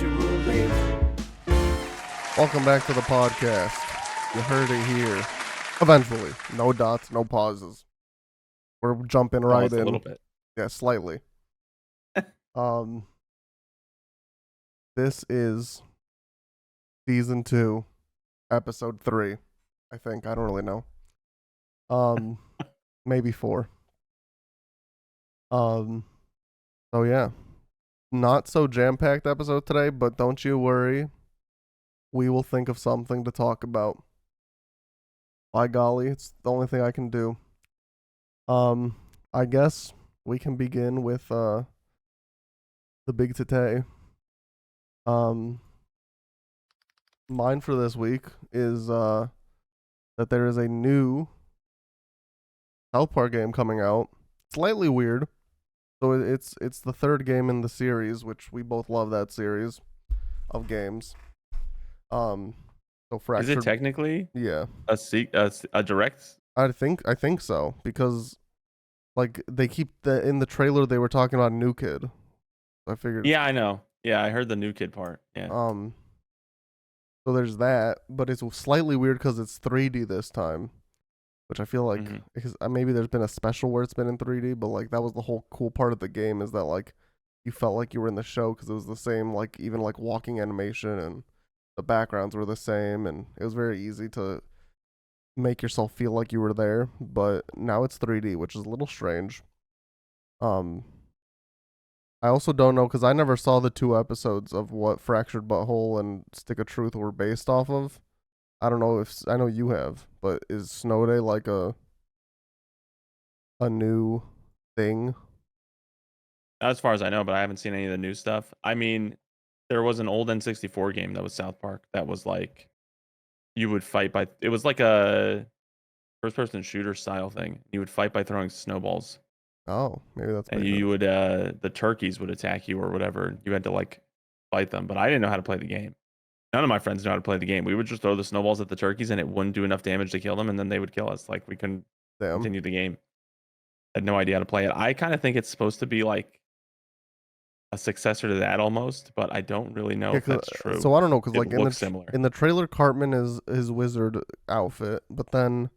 naturally. Welcome back to the podcast. You heard it here. Eventually. No dots, no pauses. We're jumping right in. A little bit. Yeah, slightly. This is season 2, episode 3. I think. I don't really know. Maybe 4. So yeah. Not so jam-packed episode today, but don't you worry. We will think of something to talk about. By golly, it's the only thing I can do. I guess we can begin with the big today. Mine for this week is that there is a new South Park game coming out. Slightly weird. So it's the third game in the series, which we both love that series of games. So Fractured, is it technically a direct? I think so, because like they keep in the trailer they were talking about New Kid. I figured. Yeah, I know. Yeah, I heard the New Kid part. Yeah. So there's that, but it's slightly weird because it's 3D this time, which I feel like because maybe there's been a special where it's been in 3D, but like that was the whole cool part of the game, is that like you felt like you were in the show because it was the same, like even like walking animation and the backgrounds were the same, and it was very easy to make yourself feel like you were there. But now it's 3D, which is a little strange. I also don't know, because I never saw the 2 episodes of what Fractured Butthole and Stick of Truth were based off of. I don't know if I know you have, but is Snow Day like a new thing? Not as far as I know, but I haven't seen any of the new stuff. I mean, there was an old N64 game that was South Park that was like you would fight by. It was like a first-person shooter style thing. You would fight by throwing snowballs. Oh, maybe that's. And you would the turkeys would attack you or whatever. You had to like fight them, but I didn't know how to play the game. None of my friends know how to play the game. We would just throw the snowballs at the turkeys, and it wouldn't do enough damage to kill them, and then they would kill us. Like we couldn't continue the game. I had no idea how to play it. I kind of think it's supposed to be like a successor to that almost, but I don't really know if that's true. So I don't know, because like similar. In the trailer, Cartman is his wizard outfit, but then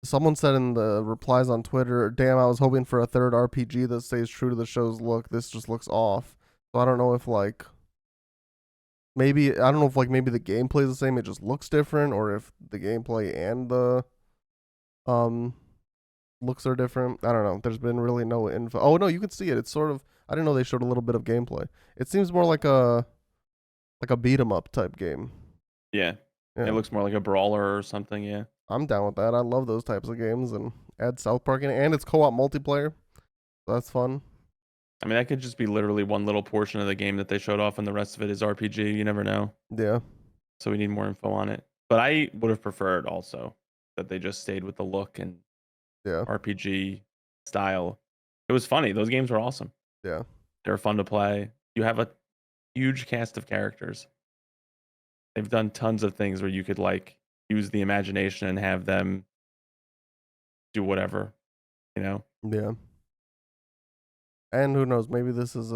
someone said in the replies on Twitter, "Damn, I was hoping for a third RPG that stays true to the show's look. This just looks off." So I don't know if like maybe the gameplay is the same, it just looks different, or if the gameplay and the looks are different. I don't know. There's been really no info. Oh no, you can see it. It's sort of, I didn't know they showed a little bit of gameplay. It seems more like a beat 'em up type game. Yeah. It looks more like a brawler or something. Yeah. I'm down with that. I love those types of games, and add South Park in it, and it's co-op multiplayer. So that's fun. I mean, that could just be literally one little portion of the game that they showed off, and the rest of it is RPG. You never know. Yeah. So we need more info on it. But I would have preferred also that they just stayed with the look and RPG style. It was funny. Those games were awesome. Yeah. They were fun to play. You have a huge cast of characters. They've done tons of things where you could like use the imagination and have them do whatever, you know? Yeah. And who knows, maybe this is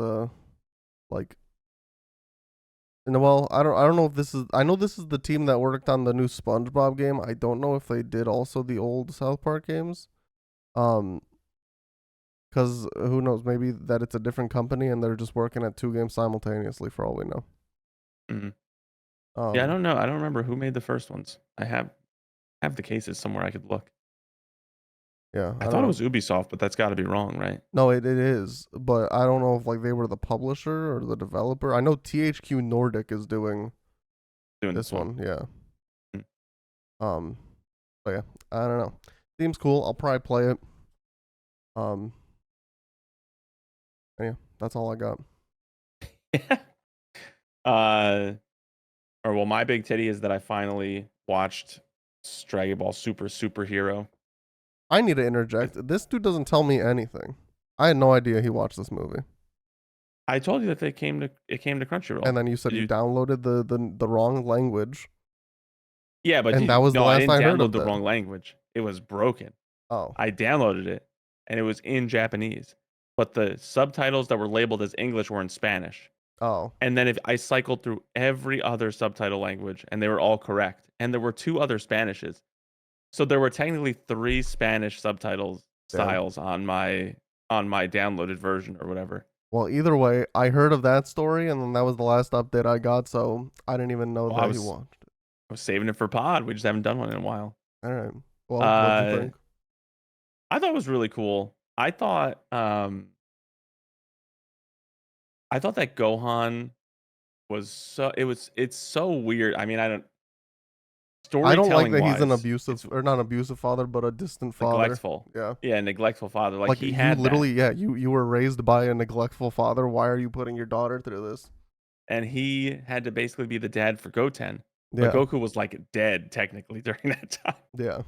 like, well, I don't know if this is, I know this is the team that worked on the new SpongeBob game. I don't know if they did also the old South Park games. Because who knows, maybe that it's a different company and they're just working at 2 games simultaneously for all we know. Yeah, I don't know. I don't remember who made the first ones. I have the cases somewhere I could look. Yeah, I thought it was Ubisoft, but that's got to be wrong, right? No, it is, but I don't know if like they were the publisher or the developer. I know THQ Nordic is doing this one. Yeah. But yeah, I don't know. Seems cool. I'll probably play it. Yeah, that's all I got. Well, my big titty is that I finally watched Dragon Ball Superhero. I need to interject. This dude doesn't tell me anything. I had no idea he watched this movie. I told you that it came to Crunchyroll. And then you said you downloaded the wrong language. Yeah, but that was the last I heard of the wrong language. It was broken. Oh. I downloaded it, and it was in Japanese, but the subtitles that were labeled as English were in Spanish. Oh, And then if I cycled through every other subtitle language and they were all correct, and there were 2 other Spanishes. So there were technically 3 Spanish subtitles damn. styles on my downloaded version or whatever. Well, either way, I heard of that story, and then that was the last update I got, so I didn't even know Well, I that he was watched it. I was saving it for pod. We just haven't done one in a while. All right. Well, what'd you Uh, think? I thought it was really cool. I thought that Gohan was it's so weird. I mean, I don't I don't like storytelling that he's an wise, abusive, it's or not abusive father, but a distant father. neglectful. Yeah. Yeah, neglectful father. Like Like he you had that. literally, yeah, you were raised by a neglectful father. Why are you putting your daughter through this? And he had to basically be the dad for Goten. But Yeah. Goku was like dead technically during that time Yeah.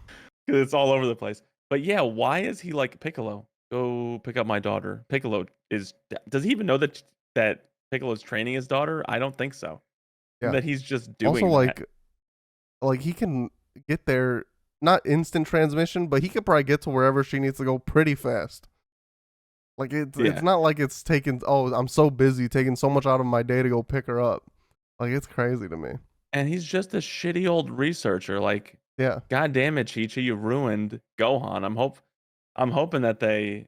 because it's all over the place. But yeah, why is he like Piccolo? Go pick up my daughter. Piccolo does he even know that Piccolo's training his daughter? I don't think so. Yeah. That he's just Also, doing that. like he can get there, not instant transmission, but he could probably get to wherever she needs to go pretty fast. Like it's Yeah. not like it's taking. Oh, I'm so busy taking so much out of my day to go pick her up. Like it's crazy to me. And he's just a shitty old researcher. Like, Yeah. God damn it, Chi Chi, you ruined Gohan. I'm hoping that they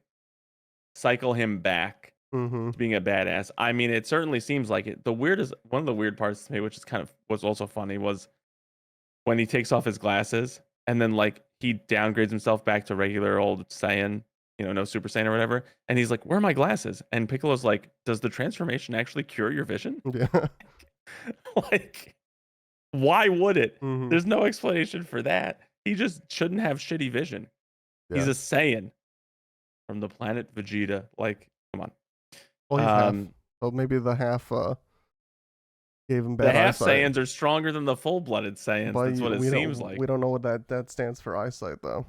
cycle him back Mm-hmm. to being a badass. I mean, it certainly seems like it. One of the weird parts to me, which is kind of was also funny, was when he takes off his glasses and then like he downgrades himself back to regular old Saiyan, no Super Saiyan or whatever. And he's like, "Where are my glasses?" And Piccolo's like, "Does the transformation actually cure your vision?" Yeah. Like, why would it? Mm-hmm. There's no explanation for that. He just shouldn't have shitty vision. He's Yeah. a Saiyan from the planet Vegeta. Like, come on. Well, he's half. Um, So maybe the half gave him the bad half eyesight. Saiyans are stronger than the full-blooded Saiyans. But That's what it seems we like. don't know what that stands for eyesight though.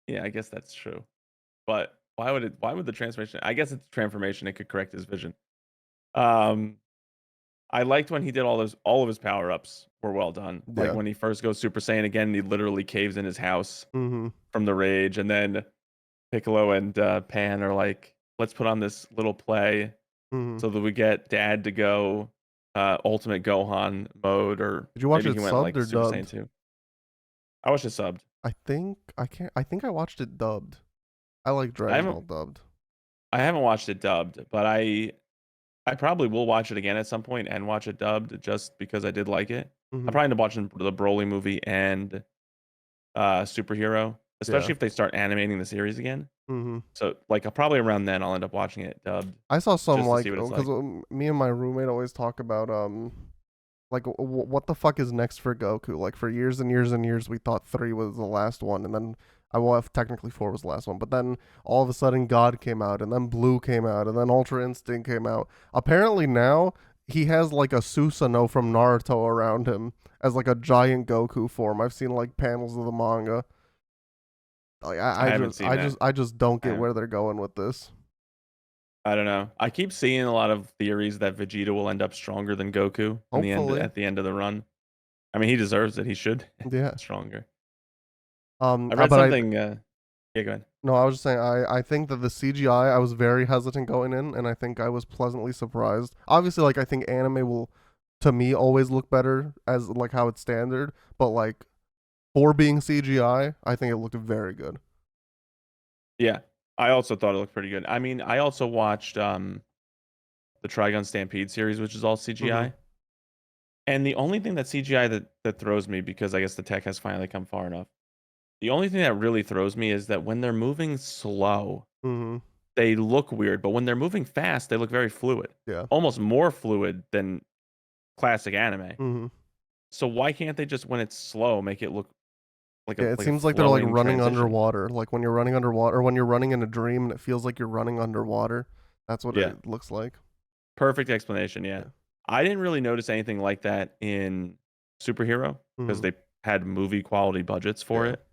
Yeah, I guess that's true. But why would the transformation? I guess it's transformation. It could correct his vision. Um, I liked when he did all of his power-ups were well done. Like Yeah. when he first goes Super Saiyan again, he literally caves in his house Mm-hmm. from the rage, and then Piccolo and Pan are like, let's put on this little play Mm-hmm. so that we get Dad to go Ultimate Gohan mode, or Did you watch maybe it he went subbed like or Super Saiyan dubbed? 2. I watched it subbed. I think I can't. I think I watched it dubbed. I like I Dragon haven't Ball dubbed. I haven't watched it dubbed, but I probably will watch it again at some point and watch it dubbed just because I did like it. I Mm-hmm. probably end up watching the Broly movie and Superhero, Yeah. especially if they start animating the series again. Mm-hmm. So like probably around then I'll end up watching it dubbed I saw some just to like see what it's because like. me and my roommate always talk about like what the fuck is next for Goku? Like for years and years and years we thought 3 was the last one, and then I well technically 4 was the last one, but then all of a sudden God came out, and then Blue came out, and then Ultra Instinct came out. Apparently now he has like a Susanoo from Naruto around him as like a giant Goku form. I've seen like panels of the manga. Like I haven't seen that. I just don't I get haven't. where they're going with this. I don't know. I keep seeing a lot of theories that Vegeta will end up stronger than Goku in the end Hopefully. at the end of the run. I mean, he deserves it. He should Yeah. stronger. I read But I something. Yeah, go ahead. no, I was just saying I think that the CGI I was very hesitant going in, and I think I was pleasantly surprised. Obviously, like I think anime will, to me, always look better as like how it's standard, but like for being CGI, I think it looked very good. Yeah, I also thought it looked pretty good. I mean, I also watched the Trigun Stampede series, which is all Mm-hmm. CGI. And the only thing that CGI that throws me, because I guess the tech has finally come far enough. The only thing that really throws me is that when they're moving slow, Mm-hmm. they look weird, but when they're moving fast, they look very fluid. Yeah. Almost more fluid than classic anime. Mm-hmm. So why can't they just when it's slow make it look Yeah. It like a seems like they're like flowing running transition? underwater, like when you're running underwater, or when you're running in a dream and it feels like you're running underwater. That's what Yeah. it looks like. Perfect explanation, yeah. Yeah. I didn't really notice anything like that in Superhero because Mm-hmm. they had movie quality budgets for Yeah. it.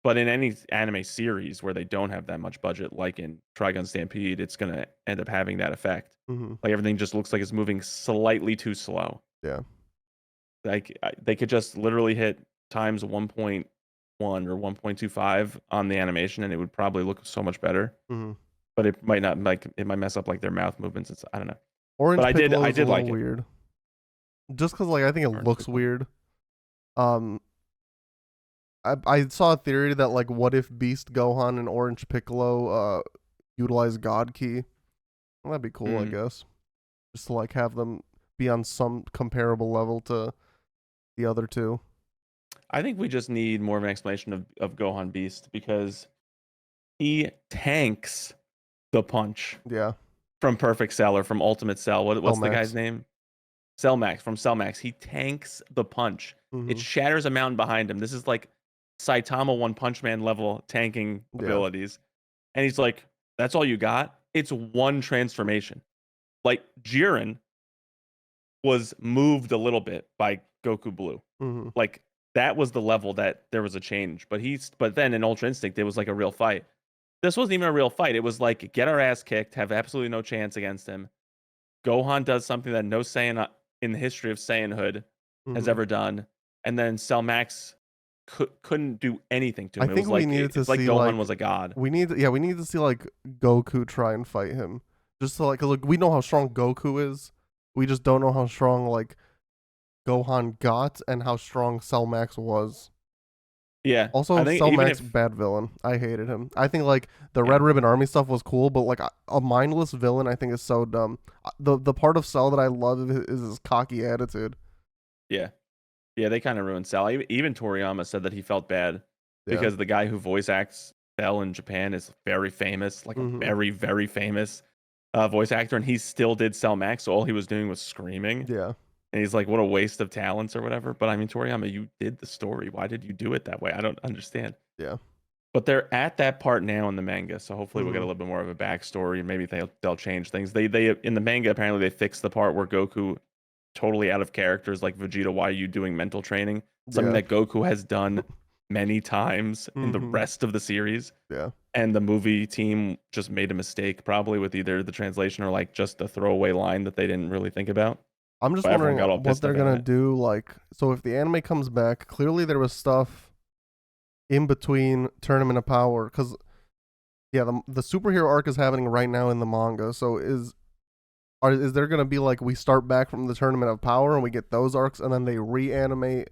But in any anime series where they don't have that much budget, like in Trigun Stampede, it's going to end up having that effect. Mm-hmm. Like everything just looks like it's moving slightly too slow. Yeah. Like they could just literally hit times 1.1 or 1.25 on the animation and it would probably look so much better. Mm-hmm. But it might not, like it might mess up like their mouth movements. I don't know. But Orange Piccolo I is a did little like it. weird. Just because like I think it Orange looks Piccolo. weird. Um, I saw a theory that like what if Beast Gohan and Orange Piccolo utilize God Key? Well, that'd be cool, I Mm. guess. Just to like have them be on some comparable level to the other two. I think we just need more of an explanation of Gohan Beast because he tanks the punch Yeah. from Perfect Cell or from Ultimate Cell. What's the guy's Max. name? Cellmax from Cellmax. He tanks the punch. It Mm-hmm. shatters a mountain behind him. This is like Saitama One Punch Man level tanking Yeah. abilities. And he's like, that's all you got? It's one transformation. Like Jiren was moved a little bit by Goku Blue. Mm-hmm. Like that was the level that there was a change. But then in Ultra Instinct, it was like a real fight. This wasn't even a real fight. It was like get our ass kicked, have absolutely no chance against him. Gohan does something that no Saiyan in the history of Saiyanhood has Mm-hmm. ever done, and then Cell Max couldn't do anything to I him. It think was we like needed to it's like see Gohan like was a god. we need to see like Goku try and fight him. Just to like, cause like we know how strong Goku is. We just don't know how strong like Gohan got and how strong Cell Max was. Yeah, I Also, think Cell even Max if bad villain. I hated him. I think like the yeah, Red Ribbon Army stuff was cool, but like a mindless villain, I think is so dumb. The part of Cell that I love is his cocky attitude. yeah, yeah, they kind of ruined Cell. Even Toriyama said that he felt bad Yeah. because the guy who voice acts Cell in Japan is very famous, like a Mm-hmm. very famous voice actor, and he still did Cell Max. So all he was doing was screaming. Yeah. And he's like, what a waste of talents or whatever. But I mean, Toriyama, you did the story. Why did you do it that way? I don't understand. Yeah. But they're at that part now in the manga, so hopefully we'll get a Mm-hmm. little bit more of a backstory. Maybe they'll change things. They in the manga apparently they fixed the part where Goku totally out of character is like Vegeta. Why are you doing mental training? Something Yeah. that Goku has done many times in the Mm-hmm. rest of the series. Yeah. And the movie team just made a mistake, probably with either the translation or like just the throwaway line that they didn't really think about. I'm just But everyone wondering got all what pissed they're about gonna it. do. Like, so if the anime comes back, clearly there was stuff in between Tournament of Power, because yeah, the superhero arc is happening right now in the manga. So is there gonna be like we start back from the Tournament of Power and we get those arcs, and then they reanimate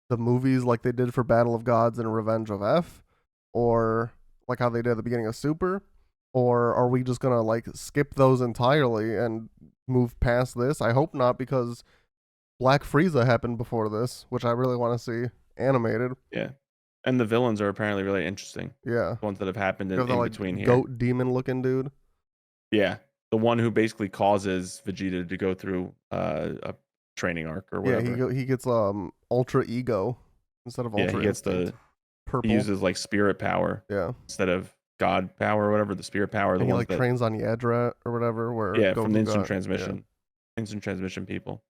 the movies like they did for Battle of Gods and Revenge of F, or like how they did at the beginning of Super, or are we just gonna like skip those entirely and move past this? I hope not, because Black Frieza happened before this, which I really want to see animated. Yeah. And the villains are apparently really interesting. Yeah, Ones that have happened you have the in between like here. goat demon looking dude. Yeah. The one who basically causes Vegeta to go through a training arc or Yeah, whatever. he gets ultra ego instead of Yeah, he ultra gets instinct. he Purple. uses like spirit power Yeah, instead of God power or whatever. The spirit power, the and he ones like that trains on Yadra or whatever, where yeah, from the Goku got. Yeah, instant transmission people.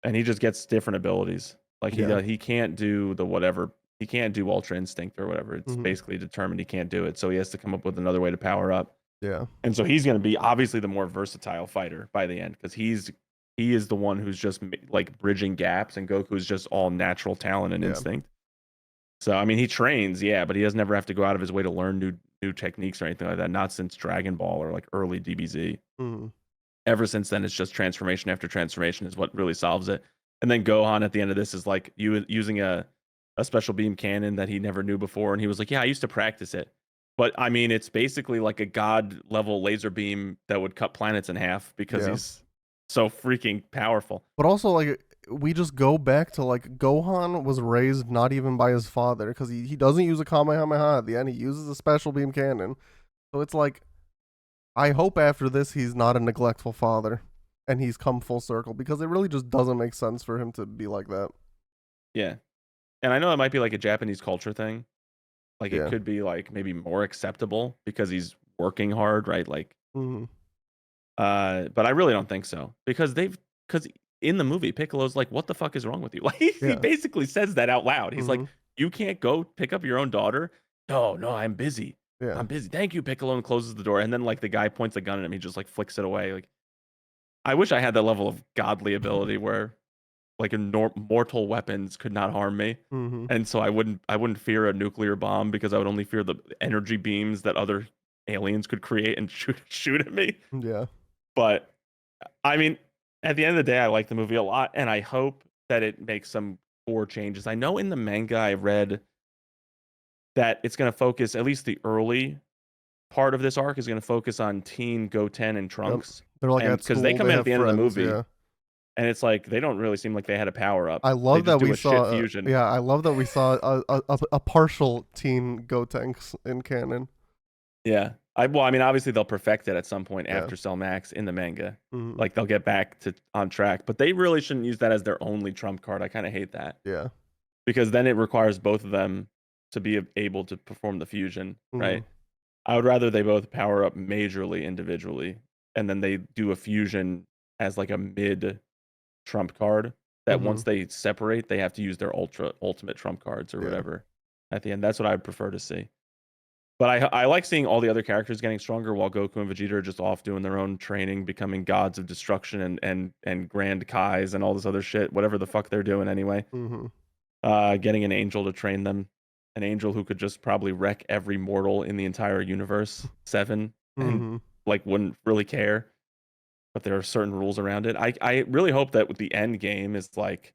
And he just gets different abilities. Like yeah. he can't do the whatever. He can't do ultra instinct or whatever. It's Mm-hmm. basically determined he can't do it. So he has to come up with another way to power up. Yeah, And so he's going to be obviously the more versatile fighter by the end because he is the one who's just like bridging gaps, and Goku's just all natural talent and yeah. instinct. So I mean, he trains, yeah, but he doesn't ever have to go out of his way to learn new techniques or anything like that. Not since Dragon Ball or like early DBZ. Mm-hmm. Ever since then, it's just transformation after transformation is what really solves it. And then Gohan at the end of this is like you using a special beam cannon that he never knew before, and he was like, "Yeah, I used to practice it." But I mean, it's basically like a god level laser beam that would cut planets in half because Yeah. he's so freaking powerful. But also like we just go back to like Gohan was raised not even by his father, because he doesn't use a Kamehameha at the end. He uses a special beam cannon. So it's like I hope after this he's not a neglectful father and he's come full circle, because it really just doesn't make sense for him to be like that. Yeah, and I know it might be like a Japanese culture thing. Like it Yeah. could be like maybe more acceptable because he's working hard, right? Like, Mm-hmm. but I really don't think so because in the movie Piccolo's like, "What the fuck is wrong with you?" Like he Yeah. basically says that out loud. He's Mm-hmm. like, "You can't go pick up your own daughter." No, no, I'm busy. Yeah. I'm busy. Thank you, Piccolo, and closes the door. And then like the guy points a gun at him, he just like flicks it away. Like I wish I had that level of godly ability where like mortal weapons could not harm me. Mm-hmm. And so I wouldn't fear a nuclear bomb because I would only fear the energy beams that other aliens could create and shoot at me. Yeah. But I mean, at the end of the day, I like the movie a lot, and I hope that it makes some core changes. I know in the manga I read that it's going to focus, at least the early part of this arc is going to focus on Teen Goten and Yep. Trunks, They're like and at because they school, come they in at have the end of the friends. movie, Yeah. and it's like they don't really seem like they had a power up. I They love just that do we a shit saw. fusion. Yeah, I love that we saw a partial teen Gotenks in canon. Yeah. I mean, obviously they'll perfect it at some point Yeah. after Cell Max in the manga. Hmm. Like they'll get back to on track, but they really shouldn't use that as their only trump card. I kind of hate that Yeah. because then it requires both of them to be able to perform the fusion, Hmm. right? I would rather they both power up majorly individually and then they do a fusion as like a mid trump card that Hmm. once they separate, they have to use their ultimate trump cards or Yeah. whatever at the end. That's what I would prefer to see. But I like seeing all the other characters getting stronger while Goku and Vegeta are just off doing their own training, becoming gods of destruction and grand Kais and all this other shit, whatever the fuck they're doing anyway. Hmm. Getting an angel to train them, an angel who could just probably wreck every mortal in the entire universe, seven, and Hmm. like wouldn't really care. But there are certain rules around it. I really hope that with the end game is like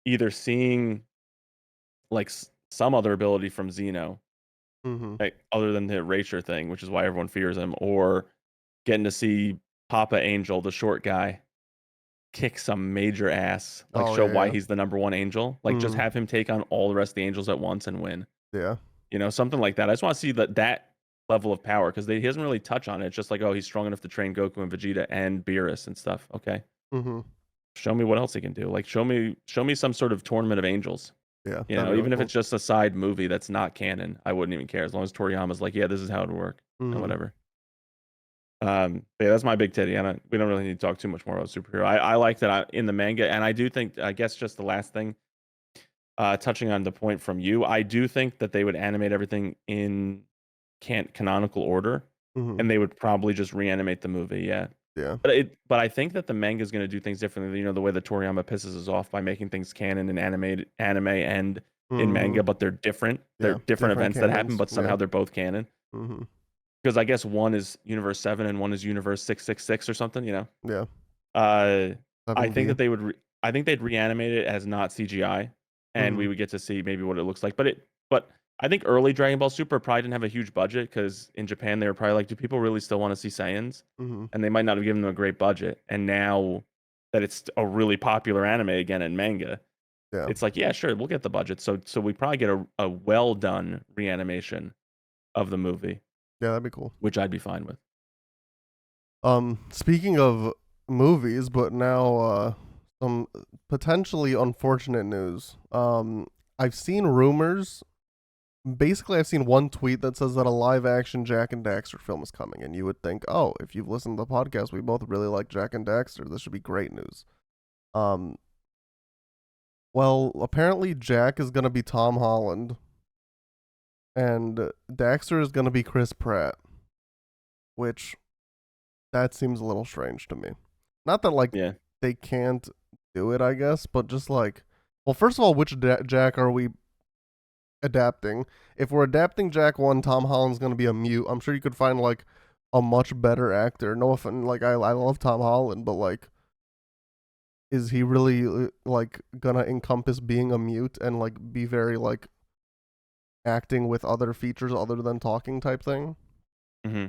either seeing like some other ability from Xeno, Hmm. like, other than the erasure thing, which is why everyone fears him, or getting to see Papa Angel, the short guy, kick some major ass, like Oh show yeah. why Yeah. he's the number one angel. Like just Hmm. have him take on all the rest of the angels at once and win. Yeah. You know, something like that. I just want to see that level of power because he doesn't really touch on it. It's just like, oh, he's strong enough to train Goku and Vegeta and Beerus and stuff. Okay, Hmm. show me what else he can do. Like show me some sort of tournament of angels. Yeah. You That'd know, be really even if cool. it's just a side movie that's not canon, I wouldn't even care as long as Toriyama's like, yeah, this is how it would work and Hmm. whatever. But yeah, that's my big titty. We don't really need to talk too much more about superhero. I like that in the manga, and I do think, I guess, just the last thing, touching on the point from you, I do think that they would animate everything in canonical order, Hmm. and they would probably just reanimate the movie. Yeah, Yeah. but I think that the manga is going to do things differently. You know, the way that Toriyama pisses us off by making things canon and anime and in Hmm. manga, but they're different. They're Yeah. different Different events that happen, canons. but Yeah. somehow they're both canon. Hmm. Because I guess one is Universe 7 and one is Universe 666 or something, you know? Yeah. Uh, I think 7D. that I think they'd reanimate it as not CGI, and Hmm. we would get to see maybe what it looks like. But I think early Dragon Ball Super probably didn't have a huge budget because in Japan they were probably like, do people really still want to see Saiyans? Hmm. And they might not have given them a great budget. And now that it's a really popular anime again in manga, Yeah. it's like, yeah, sure, we'll get the budget. So we probably get a well done reanimation of the movie, Yeah. That'd be cool. which I'd be fine with. Speaking of movies, but now some potentially unfortunate news. I've seen rumors. Basically, I've seen one tweet that says that a live action Jack and Daxter film is coming, and you would think, oh, if you've listened to the podcast, we both really like Jack and Daxter. This should be great news. Um, well, apparently Jack is gonna be Tom Holland, and Daxter is gonna be Chris Pratt, which that seems a little strange to me. Not that like Yeah. they can't do it, I guess, but just like, well, first of all, which Jack are we adapting? If we're adapting Jack 1, Tom Holland's gonna be a mute. I'm sure you could find like a much better actor. No offense, like I love Tom Holland, but like, is he really like gonna encompass being a mute and like be very like acting with other features other than talking type thing? Hmm.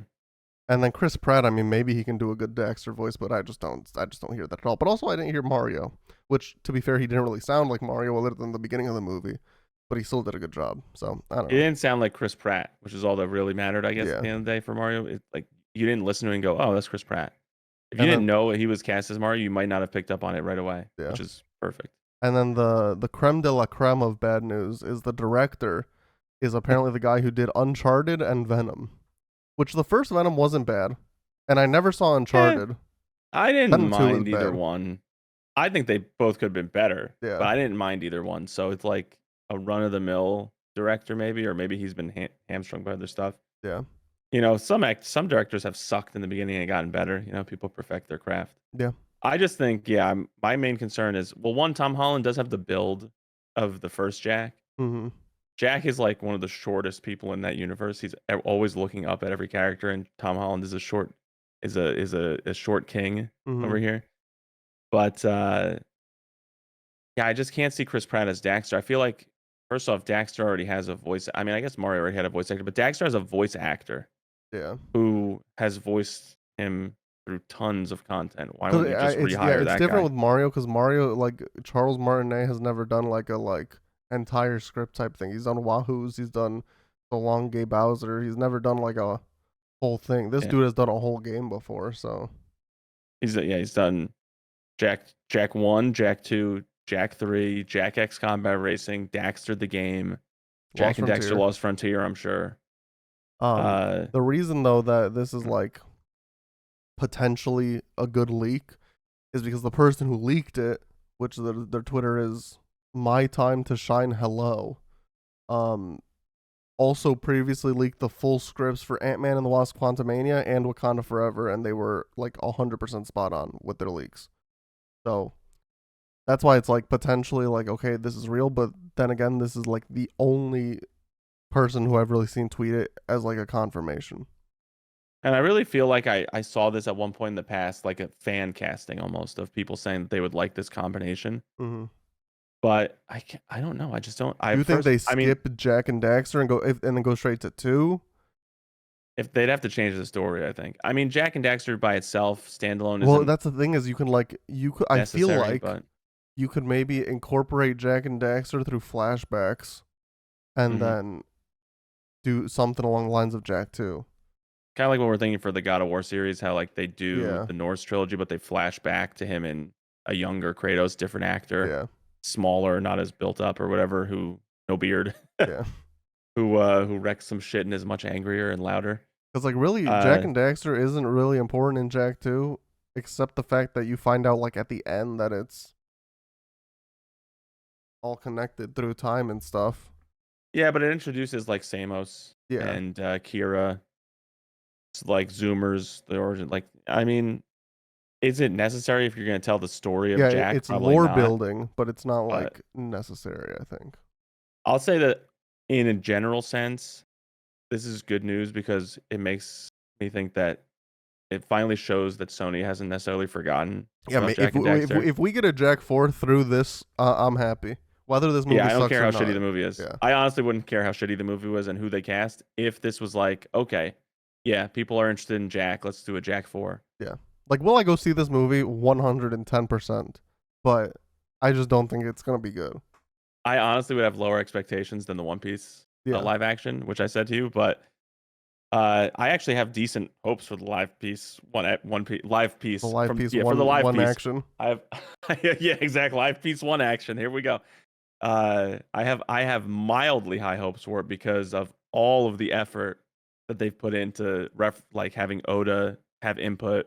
And then Chris Pratt, I mean, maybe he can do a good Daxter voice, but I just don't hear that at all. But also, I didn't hear Mario, which, to be fair, he didn't really sound like Mario other than the beginning of the movie, but he still did a good job. So I don't It know. didn't sound like Chris Pratt, which is all that really mattered, I guess, at Yeah, the end of the day for Mario. Like you didn't listen to it and go, "Oh, that's Chris Pratt." If you and didn't then know he was cast as Mario, you might not have picked up on it right away, yeah, which is perfect. and then the creme de la creme of bad news is the director is apparently the guy who did Uncharted and Venom, which the first Venom wasn't bad, and I never saw Yeah, Uncharted. I didn't Venom 2 is mind either bad. one. I think they both could have been better, Yeah, but I didn't mind either one. So it's like a run of the mill director, maybe, or maybe he's been hamstrung by other stuff. yeah, You know, some directors have sucked in the beginning and gotten better. You know, people perfect their craft. yeah. I just think, yeah, my main concern is, well, one, Tom Holland does have the build of the first Jack. Mm-hmm. Jack is like one of the shortest people in that universe. He's always looking up at every character, and Tom Holland is a short is a short king Mm-hmm. over here. But yeah, I just can't see Chris Pratt as Daxter. I feel like first off, Daxter already has a voice. I mean, I guess Mario already had a voice actor, but Daxter has a voice actor Yeah. who has voiced him through tons of content. Why Because wouldn't you just rehire it's that different guy? with Mario because Mario like Charles Martinet has never done like a like entire script type thing. He's done Wahoo's, he's done the Long Gay Bowser. He's never done like a whole thing. This Yeah, dude has done a whole game before, so he's done Jack 1, Jack 2, Jack 3, Jack X Combat Racing, Daxter the game, Jack Lost and Dexter Frontier. Lost Frontier. I'm sure. Um, Uh, the reason though that this is mm, like potentially a good leak is because the person who leaked it, which their Twitter is My Time to Shine Hello, um, also previously leaked the full scripts for Ant-Man and the Wasp: Quantumania and Wakanda Forever, and they were like 100% spot on with their leaks. So that's why it's like potentially like okay, this is real, but then again, this is like the only person who I've really seen tweet it as like a confirmation. and I really feel like I saw this at one point in the past, like a fan casting almost of people saying that they would like this combination. Mm-hmm. But I don't know. I just don't. Do you think they I mean, skip Jack and Daxter and and then go straight to two? if they'd have to change the story, I think. I mean, Jack and Daxter by itself, standalone, Well, isn't that's the thing is you can like you could I feel necessary, like but you could maybe incorporate Jack and Daxter through flashbacks and mhm. then do something along the lines of Jack too. Kind of like what we're thinking for the God of War series, how like they do Yeah, the Norse trilogy, but they flash back to him in a younger Kratos, different actor, yeah, smaller, not as built up or whatever, who no beard, yeah. who wrecks some shit and is much angrier and louder. Because like really, Jack Uh, and Daxter isn't really important in Jack two, except the fact that you find out like at the end that it's all connected through time and stuff. yeah, but it introduces like Samos Yeah, and Kira, like Zoomers, the origin. Like, I mean, is it necessary if you're going to tell the story of yeah. Jack? It's Probably lore not. building, but it's not But like necessary. I think. I'll say that in a general sense, this is good news because it makes me think that it finally shows that Sony hasn't necessarily forgotten Yeah, about Jack and if Daxter. we get a Jack 4 through this, I'm happy. Whether this Yeah, movie I don't sucks care or how shitty not. the movie is. Yeah, I honestly wouldn't care how shitty the movie was and who they cast if this was like, okay, yeah, people are interested in Jack. Let's do a Jack 4. yeah. Like, will I go see this movie? 110%. But I just don't think it's going to be good. I honestly would have lower expectations than the One Piece Yeah. live action, which I said to you, but I actually have decent hopes for the live piece one piece live The piece live from piece, yeah for the live one piece. action. I have yeah exactly live piece one action. Here we go. I have mildly high hopes for it because of all of the effort that they've put into like having Oda have input.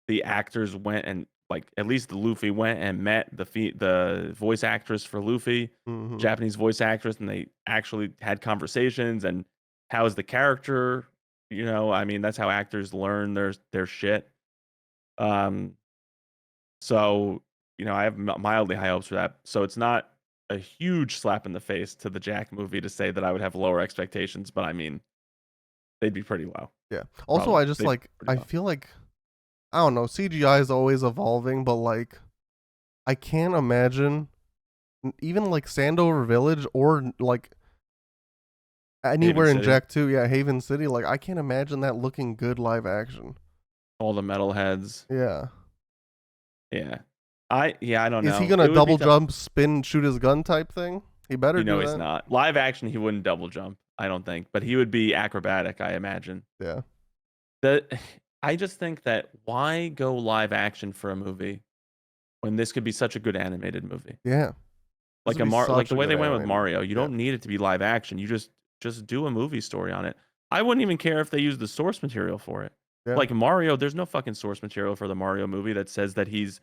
The actors went and like at least the Luffy went and met the voice actress for Luffy, Mm-hmm. Japanese voice actress, and they actually had conversations and how is the character. I mean that's how actors learn their shit. Um, so, I have mildly high hopes for that. So it's not a huge slap in the face to the Jack movie to say that I would have lower expectations, but I mean, they'd be pretty low. Yeah. Also, Probably. I just They'd be like, pretty I low. feel like, I don't know, CGI is always evolving, but like, I can't imagine even like Sandover Village or like Haven anywhere in City, Jack 2, yeah, Haven City, like, I can't imagine that looking good live action. all the metalheads. Yeah. Yeah. I don't Is he know. gonna It would be double tough. jump, spin, shoot his gun type thing? He better do He's that. not. Live action, he wouldn't double jump, I don't think, but he would be acrobatic, I imagine. Yeah. That I just think that why go live action for a movie when this could be such a good animated movie? Yeah. This would be Like such the a way good they went with animated Mario, movie. you Yeah. don't need it to be live action. You just do a movie story on it. I wouldn't even care if they used the source material for it. Yeah. Like Mario, there's no fucking source material for the Mario movie that says that he's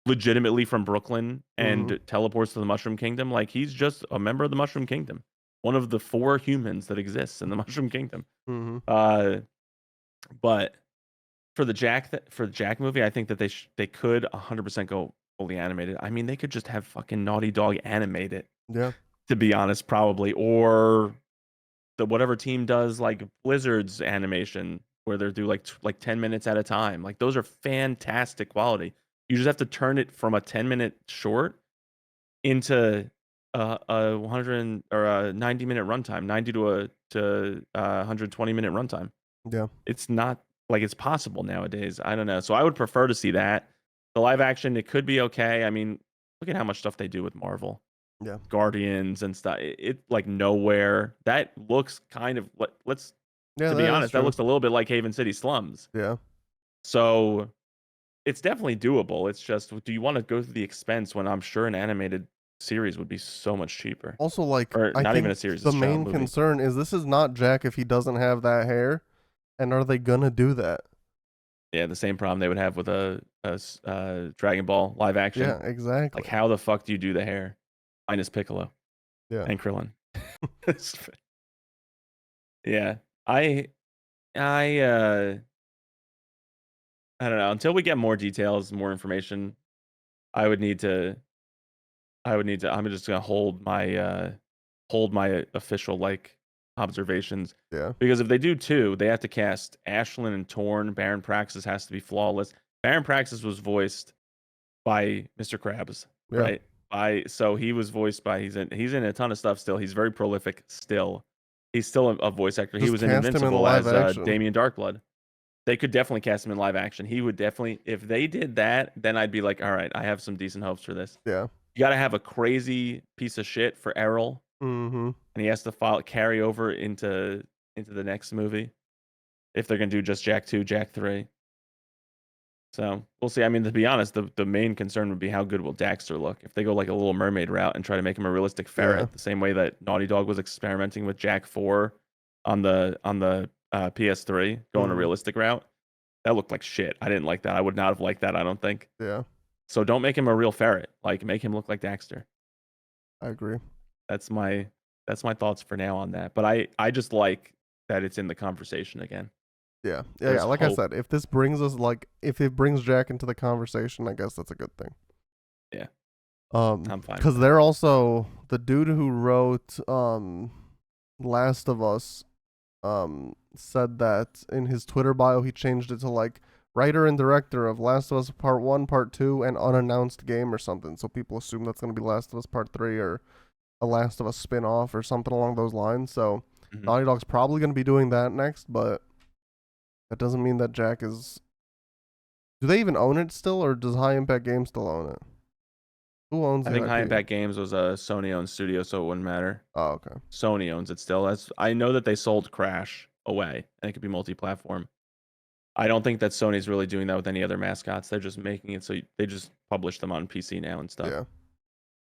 legitimately from Brooklyn Mm-hmm. and teleports to the Mushroom Kingdom. Like he's just a member of the Mushroom Kingdom, one of the 4 humans that exists in the Mushroom Kingdom. Mm-hmm. Uh, but for the Jack movie, I think that they could 100% go fully animated. I mean, they could just have fucking Naughty Dog animate it, Yeah. to be honest, probably, or the whatever team does like Blizzard's animation where they're do like 10 minutes at a time. Like those are fantastic quality. You just have to turn it from a 10-minute short into a 100 or a 90-minute runtime, 90 to 120-minute runtime. Yeah. It's not like it's possible nowadays. I don't know. So I would prefer to see that. The live action, it could be okay. I mean, look at how much stuff they do with Marvel. Yeah. Guardians and stuff. It like Nowhere. That looks kind of let's Yeah, to be that is honest, that true. looks a little bit like Haven City Slums. Yeah. So it's definitely doable. It's just, do you want to go through the expense when I'm sure an animated series would be so much cheaper? Also, like, Or I not even think a series, the it's a main movie. concern is this is not Jack if he doesn't have that hair, and are they gonna do that? Yeah, the same problem they would have with a Dragon Ball live action. Yeah, exactly. Like, how the fuck do you do the hair? Minus Piccolo Yeah. and Krillin. Yeah, I I don't know. Until we get more details, more information, I would need to. I'm just gonna hold my official like observations, Yeah. because if they do two, they have to cast Ashlyn and Torn. Baron Praxis has to be flawless. Baron Praxis was voiced by Mr. Krabs, Yeah. right? So he was voiced by he's in a ton of stuff still. He's very prolific still. He's still a voice actor. He Just was in cast him in Invincible live as action. Damien Darkblood. They could definitely cast him in live action. He would definitely, if they did that, then I'd be like, all right, I have some decent hopes for this. Yeah. You got to have a crazy piece of shit for Errol, Mm-hmm. and he has to carry over into the next movie if they're gonna do just Jack 2, Jack 3. So we'll see. I mean, to be honest, the main concern would be how good will Daxter look if they go like a Little Mermaid route and try to make him a realistic ferret, Yeah. the same way that Naughty Dog was experimenting with Jack 4 on the PS3, going a realistic route. That looked like shit. I didn't like that. I would not have liked that, I don't think. Yeah. So don't make him a real ferret. Like, make him look like Daxter. I agree. That's my thoughts for now on that. But I just like that it's in the conversation again. Yeah. Yeah. There's Yeah. Like hope. I said, if this brings us if it brings Jack into the conversation, I guess that's a good thing. Yeah. I'm fine. Because they're also the dude who wrote Last of Us said that in his Twitter bio he changed it to like writer and director of Last of Us Part 1, Part 2, and unannounced game or something. So people assume that's going to be Last of Us Part 3 or a Last of Us spin-off or something along those lines. So Naughty Dog's probably going to be doing that next, but that doesn't mean that Jack is... Do they even own it still, or does High Impact Games still own it? Who owns it? I think High Impact Games was a Sony-owned studio, so it wouldn't matter. Oh, okay. Sony owns it still. I know that they sold Crash away, and it could be multi-platform. I don't think that Sony's really doing that with any other mascots. They're just making it so they just publish them on PC now and stuff. Yeah.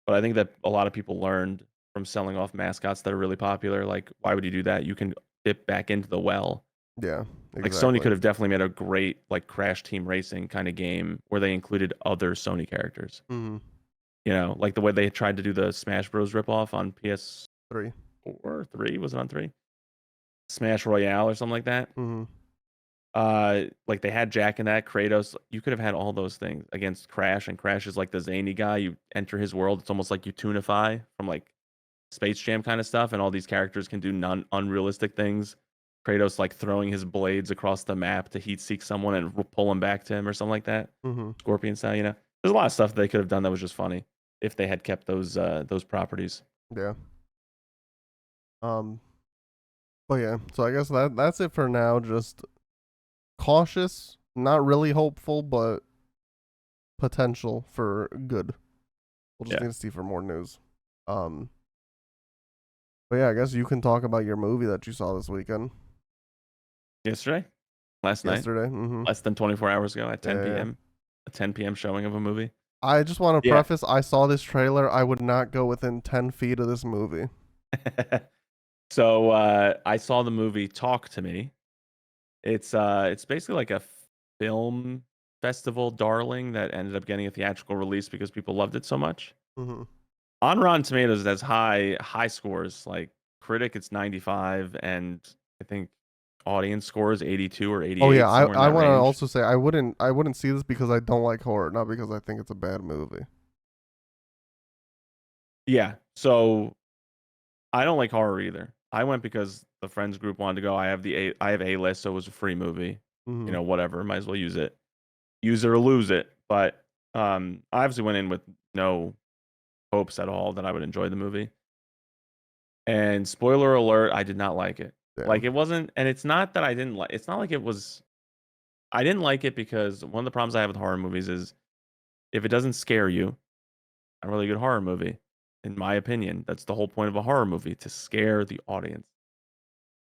But I think that a lot of people learned from selling off mascots that are really popular. Like, why would you do that? You can dip back into the well. Yeah, exactly. Like, Sony could have definitely made a great like Crash Team Racing kind of game where they included other Sony characters. Mm-hmm. You know, like the way they tried to do the Smash Bros. Ripoff on PS3. 3? Was it on 3? Smash Royale or something like that. Mm-hmm. Like they had Jack in that, Kratos. You could have had all those things against Crash, and Crash is like the zany guy. You enter his world, it's almost like you tunify from like Space Jam kind of stuff, and all these characters can do unrealistic things. Kratos like throwing his blades across the map to heat seek someone and pull him back to him or something like that. Mm-hmm. Scorpion style, you know. There's a lot of stuff they could have done that was just funny if they had kept those properties. Yeah. But yeah, so I guess that's it for now. Just cautious, not really hopeful, but potential for good. We'll just need to see for more news. But yeah, I guess you can talk about your movie that you saw this weekend. Last night. Mm-hmm. Less than 24 hours ago at 10 p.m. Yeah. A 10 p.m. showing of a movie. I just want to preface, I saw this trailer. I would not go within 10 feet of this movie. So I saw the movie Talk to Me. It's basically like a film festival darling that ended up getting a theatrical release because people loved it so much. Mm-hmm. On Rotten Tomatoes, that's high scores. Like critic, it's 95, and I think audience score is 82 or 88. Oh yeah, I want to also say I wouldn't see this because I don't like horror, not because I think it's a bad movie. Yeah, so I don't like horror either. I went because the friends group wanted to go. I have A list, so it was a free movie. You Mhm. know, whatever. Might as well use it. Use it or lose it. But I obviously went in with no hopes at all that I would enjoy the movie. And spoiler alert, I did not like it. Like Damn. it wasn't, and it's not that I didn't like. It's not like it was. I didn't like it because one of the problems I have with horror movies is if it doesn't scare you, a really good horror movie, in my opinion, that's the whole point of a horror movie, to scare the audience.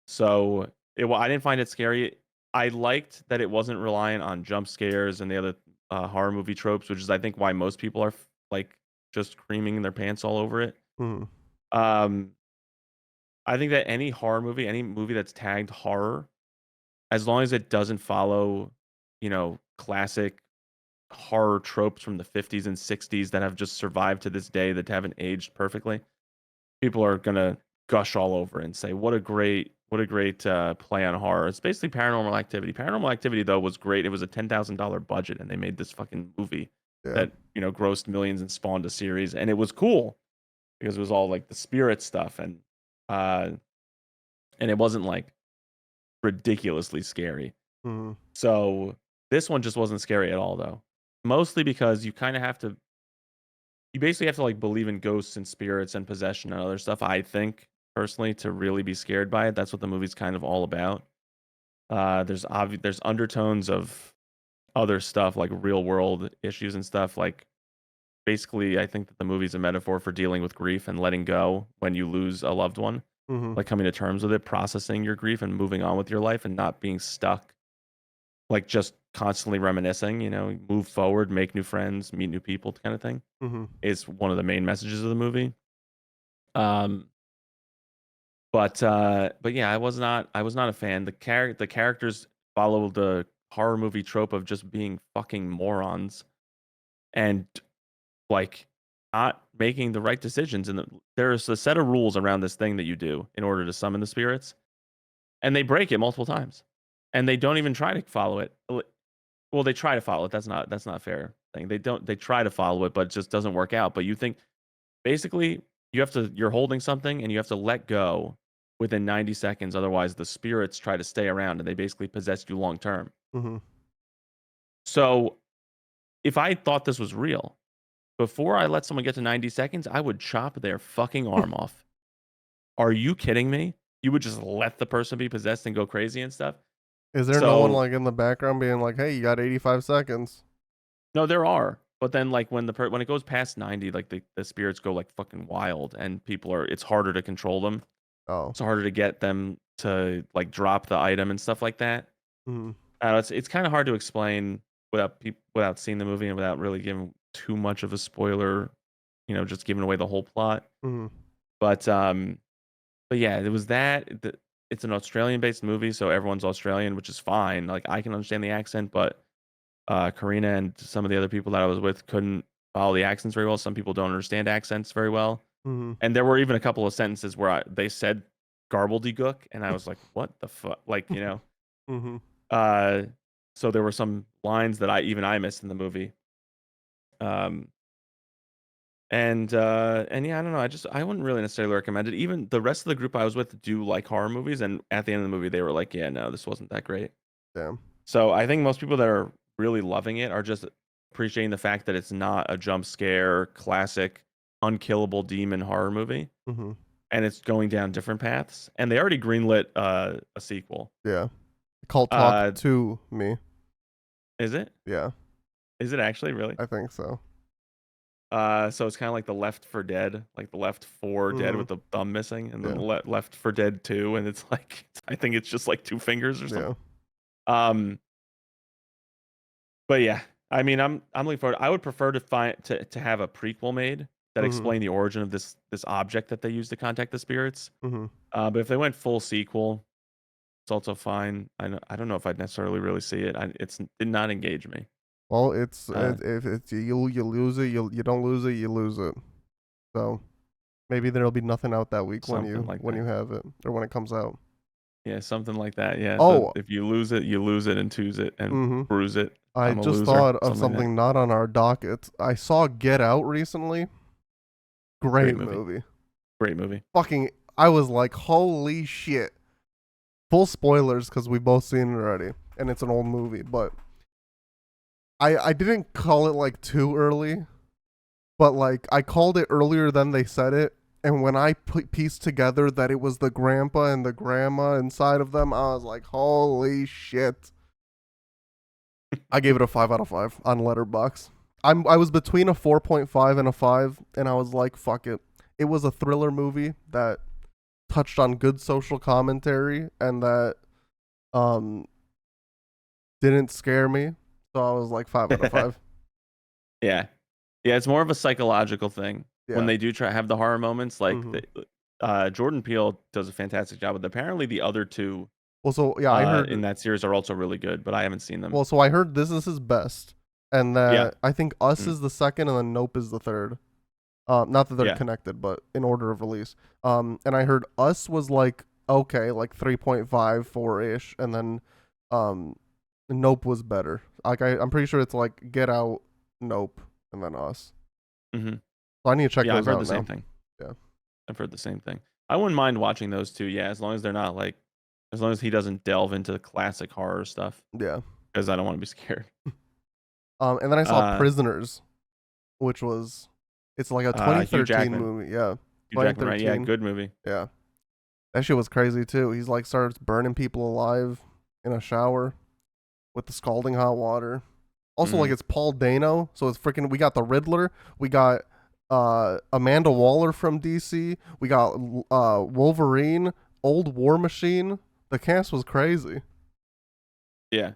So I didn't find it scary. I liked that it wasn't reliant on jump scares and the other horror movie tropes, which is I think why most people are like just creaming their pants all over it. Mhm. Um, I think that any horror movie, any movie that's tagged horror, as long as it doesn't follow, classic horror tropes from the 50s and 60s that have just survived to this day that haven't aged perfectly, people are gonna gush all over and say, what a great play on horror." It's basically Paranormal Activity. Paranormal Activity though was great. It was a $10,000 budget, and they made this fucking movie Yeah. that grossed millions and spawned a series, and it was cool because it was all like the spirit stuff, uh, and it wasn't like ridiculously scary. Mhm. So this one just wasn't scary at all, though. Mostly because you basically have to like believe in ghosts and spirits and possession and other stuff. I think personally to really be scared by it. That's what the movie's kind of all about. There's undertones of other stuff like real world issues and stuff. Like basically, I think that the movie's a metaphor for dealing with grief and letting go when you lose a loved one. Mhm. Like coming to terms with it, processing your grief and moving on with your life and not being stuck like just constantly reminiscing, move forward, make new friends, meet new people kind of thing Mhm. is one of the main messages of the movie. Um but yeah, I was not a fan. The characters follow the horror movie trope of just being fucking morons and like not making the right decisions, and there's a set of rules around this thing that you do in order to summon the spirits, and they break it multiple times. And they don't even try to follow it. Well, they try to follow it. That's not a fair thing. They try to follow it, but it just doesn't work out. But you think basically you're holding something and you have to let go within 90 seconds. Otherwise, the spirits try to stay around and they basically possess you long term. Mhm. So if I thought this was real, before I let someone get to 90 seconds, I would chop their fucking arm off. Are you kidding me? You would just let the person be possessed and go crazy and stuff? Is there no one So like in the background being like, "Hey, you got 85 seconds"? no, there are. But then like when it goes past 90, like the spirits go like fucking wild and it's harder to control them. Oh. It's harder to get them to like drop the item and stuff like that. Mhm. It's kind of hard to explain without seeing the movie and without really giving too much of a spoiler, just giving away the whole plot. Mhm. But but yeah, it was it's an Australian based movie, so everyone's Australian, which is fine. Like I can understand the accent, but Karina and some of the other people that I was with couldn't follow the accents very well. Some people don't understand accents very well. Mhm. And there were even a couple of sentences where they said "garbledygook," and I was like, "What the fuck?" Like, Mhm. Uh, so there were some lines that I missed in the movie. Um, and yeah, I don't know. I wouldn't really necessarily recommend it. Even the rest of the group I was with do like horror movies, and at the end of the movie, they were like, "Yeah, no, this wasn't that great." Damn. So I think most people that are really loving it are just appreciating the fact that it's not a jump scare, classic, unkillable demon horror movie, Mhm. and it's going down different paths. And they already greenlit a sequel. Yeah. Cult Talk Uh, to me. is it? Yeah, Is it actually really? I think so. So it's kind of like the Left for Dead, like the Left 4 Dead Mhm. with the thumb missing, and then Yeah. the Left for Dead 2, and it's like I think it's just like two fingers or Yeah. something. Um, but yeah, I mean, I'm looking forward. I would prefer to have a prequel made that Mhm. explained the origin of this object that they use to contact the spirits. Mhm. But if they went full sequel, it's also fine. I don't know if I'd necessarily really see it. It did not engage me. Well, Uh, if it's you lose it, you don't lose it, you lose it. So maybe there'll be nothing out that week when something like you that. have it or when it comes out. Yeah, something like that. Yeah. So Oh, if you lose it and twos it and mhm. bruise it. I I'm a just loser. thought of Something like that. something not on our docket. I saw Get Out recently. Great Great movie. movie. Great movie. Fucking I was like, "Holy shit." full spoilers because we've both seen it already, and it's an old movie. But I didn't call it like too early, but like I called it earlier than they said it. And when I pieced together that it was the grandpa and the grandma inside of them, I was like, holy shit. I gave it a 5 out of 5 on Letterboxd. I was between a 4.5 and a 5, and I was like, fuck it. It was a thriller movie that touched on good social commentary and that um didn't scare me. So I was like 5 out of 5. Yeah. Yeah, it's more of a psychological thing. Yeah. When they do try have the horror moments, like Mhm. Jordan Peele does a fantastic job with. Apparently, the other two Well, so yeah, I heard in that series are also really good, but I haven't seen them. well, so I heard this is his best, and Yeah. that I think Us Mhm. is the second, and then Nope is the third. Not that they're Yeah. connected, but in order of release. And I heard Us was like okay, like 3.5, 4-ish, and then Nope was better. Like I'm pretty sure it's like Get Out, Nope, and then Us. Mhm. So I need to check Yeah, I've those heard out the same now. thing. Yeah. I've heard the same thing. I wouldn't mind watching those two, yeah, as long as they're not like as long as he doesn't delve into the classic horror stuff, Yeah. because I don't want to be scared. And then I saw Uh, Prisoners, which was it's like a Hugh 2013 Jackman. movie. Yeah. Hugh Jackman, right? Yeah, 2013. good movie. Yeah. That shit was crazy too. He's like starts burning people alive in a shower with the scalding hot water. Also, like Mhm. it's Paul Dano, so it's freaking. We got the Riddler. We got Amanda Waller from DC. We got Wolverine, Old War Machine. The cast was crazy. Yeah.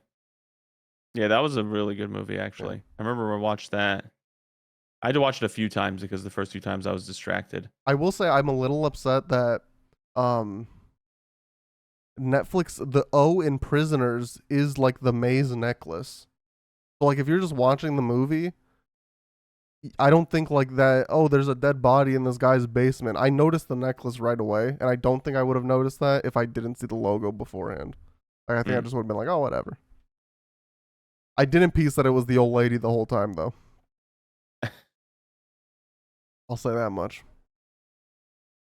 Yeah, that was a really good movie, Yeah. actually. I remember we watched that. I had to watch it a few times because the first few times I was distracted. I will say I'm a little upset that um Netflix the O in Prisoners is like the maze necklace. So like if you're just watching the movie, I don't think like that. Oh, there's a dead body in this guy's basement. I noticed the necklace right away, and I don't think I would have noticed that if I didn't see the logo beforehand. Like I think I Mm. just would have been like, oh, whatever. I didn't piece that it was the old lady the whole time though. I'll say that much.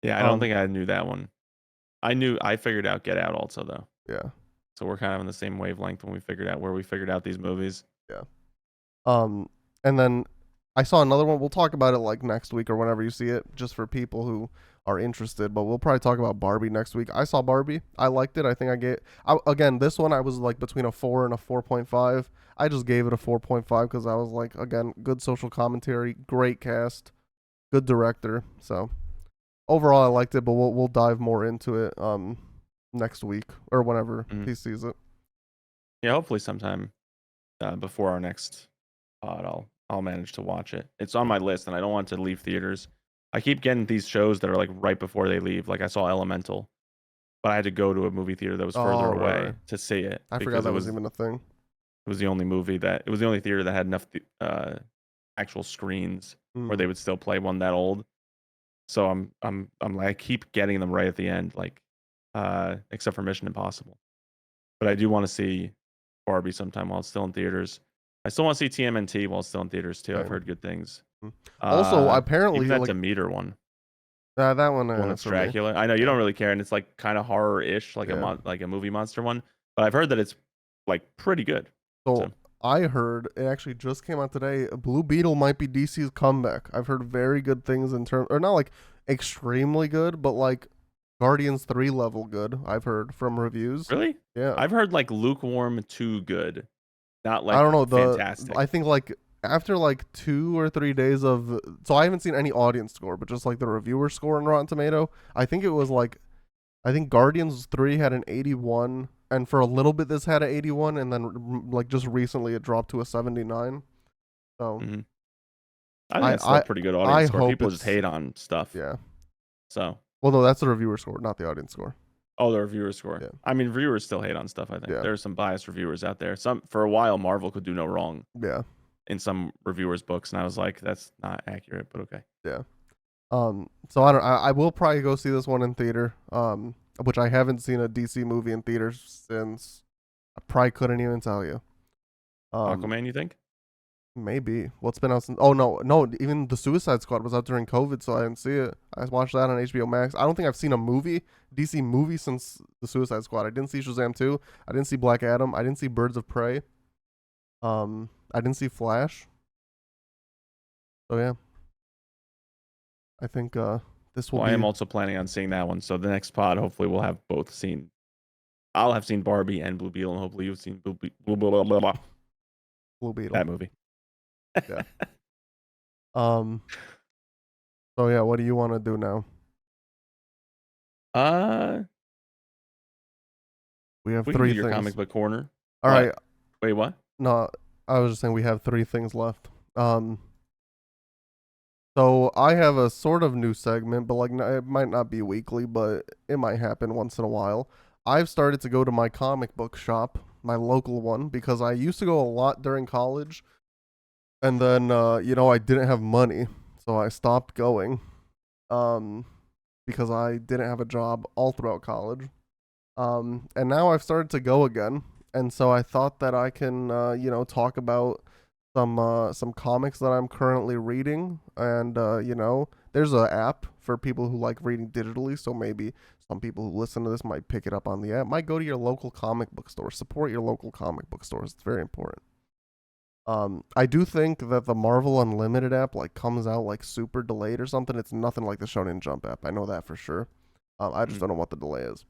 Yeah, I don't think I knew that one. I figured out Get Out also though. Yeah, So we're kind of on the same wavelength when we figured out these movies. yeah. And then I saw another one. We'll talk about it like next week or whenever you see it, just for people who are interested. But we'll probably talk about Barbie next week. I saw Barbie. I liked it. I think again, this one I was like between a 4 and a 4.5. I just gave it a 4.5 because I was like, again, good social commentary, great cast, good director. So overall, I liked it. But we'll dive more into it next week or whenever he sees it. Yeah, hopefully sometime before our next pod, I'll manage to watch it. It's on my list, and I don't want it to leave theaters. I keep getting these shows that are like right before they leave. Like I saw Elemental, but I had to go to a movie theater that was further Oh, away right. to see it I forgot because that was even a thing. it was the only theater that had enough actual screens where they would still play one that old. So I'm like I keep getting them right at the end, like except for Mission Impossible. But I do want to see Barbie sometime while it's still in theaters. I still want to see TMNT while it's still in theaters too. I've Same. heard good things. Also, Even apparently, that like Demeter one, that one the one that's for me. Dracula. I know you Yeah. don't really care, and it's like kind of horror-ish, like Yeah. like a movie monster one. But I've heard that it's like pretty good. So I heard it actually just came out today. Blue Beetle might be DC's comeback. I've heard very good things in terms, or not like extremely good, but like Guardians 3 level good. I've heard from reviews. Really? Yeah. I've heard like lukewarm to good, not I like don't know fantastic. I think like after like 2 or 3 days of, so I haven't seen any audience score, but just like the reviewer score on Rotten Tomato. I think it was like, I think Guardians 3 had an 81, and for a little bit this had an 81, and then like just recently it dropped to a 79. So I think it's still a pretty good I audience score. hope People just it's hate on stuff. yeah. So Well, no, that's the reviewer score, not the audience score. oh, the reviewer score. Yeah. I mean, reviewers still hate on stuff. I think Yeah. there are some biased reviewers out there. Some for a while, Marvel could do no wrong Yeah. in some reviewers' books, and I was like, that's not accurate, but okay. Yeah. So I will probably go see this one in theater. Which I haven't seen a DC movie in theaters since I probably couldn't even tell you. Aquaman, you think? Maybe. What's been out since? Oh no. Even the Suicide Squad was out during COVID, so I didn't see it. I watched that on HBO Max. I don't think I've seen a DC movie since the Suicide Squad. I didn't see Shazam 2. I didn't see Black Adam. I didn't see Birds of Prey. I didn't see Flash. So yeah, I think this will Well, I be. am also planning on seeing that one. So the next pod, hopefully, we'll have both seen. I'll have seen Barbie and Blue Beetle, and hopefully you've seen Blue Blue Beetle. that movie. Yeah. Um. So yeah, what do you want to do now? We have We can three do your things. comic book corner. All right. Wait, what? No, I was just saying we have three things left. So I have a sort of new segment, but like it might not be weekly, but it might happen once in a while. I've started to go to my comic book shop, my local one, because I used to go a lot during college, and then I didn't have money, so I stopped going, because I didn't have a job all throughout college. And now I've started to go again, and so I thought that I can talk about some comics that I'm currently reading, and there's an app for people who like reading digitally, so maybe some people who listen to this might pick it up on the app. Might go to your local comic book store. Support your local comic book stores. It's very important. I do think that the Marvel Unlimited app like comes out like super delayed or something. It's nothing like the Shonen Jump app. I know that for sure. I just don't know what the delay is.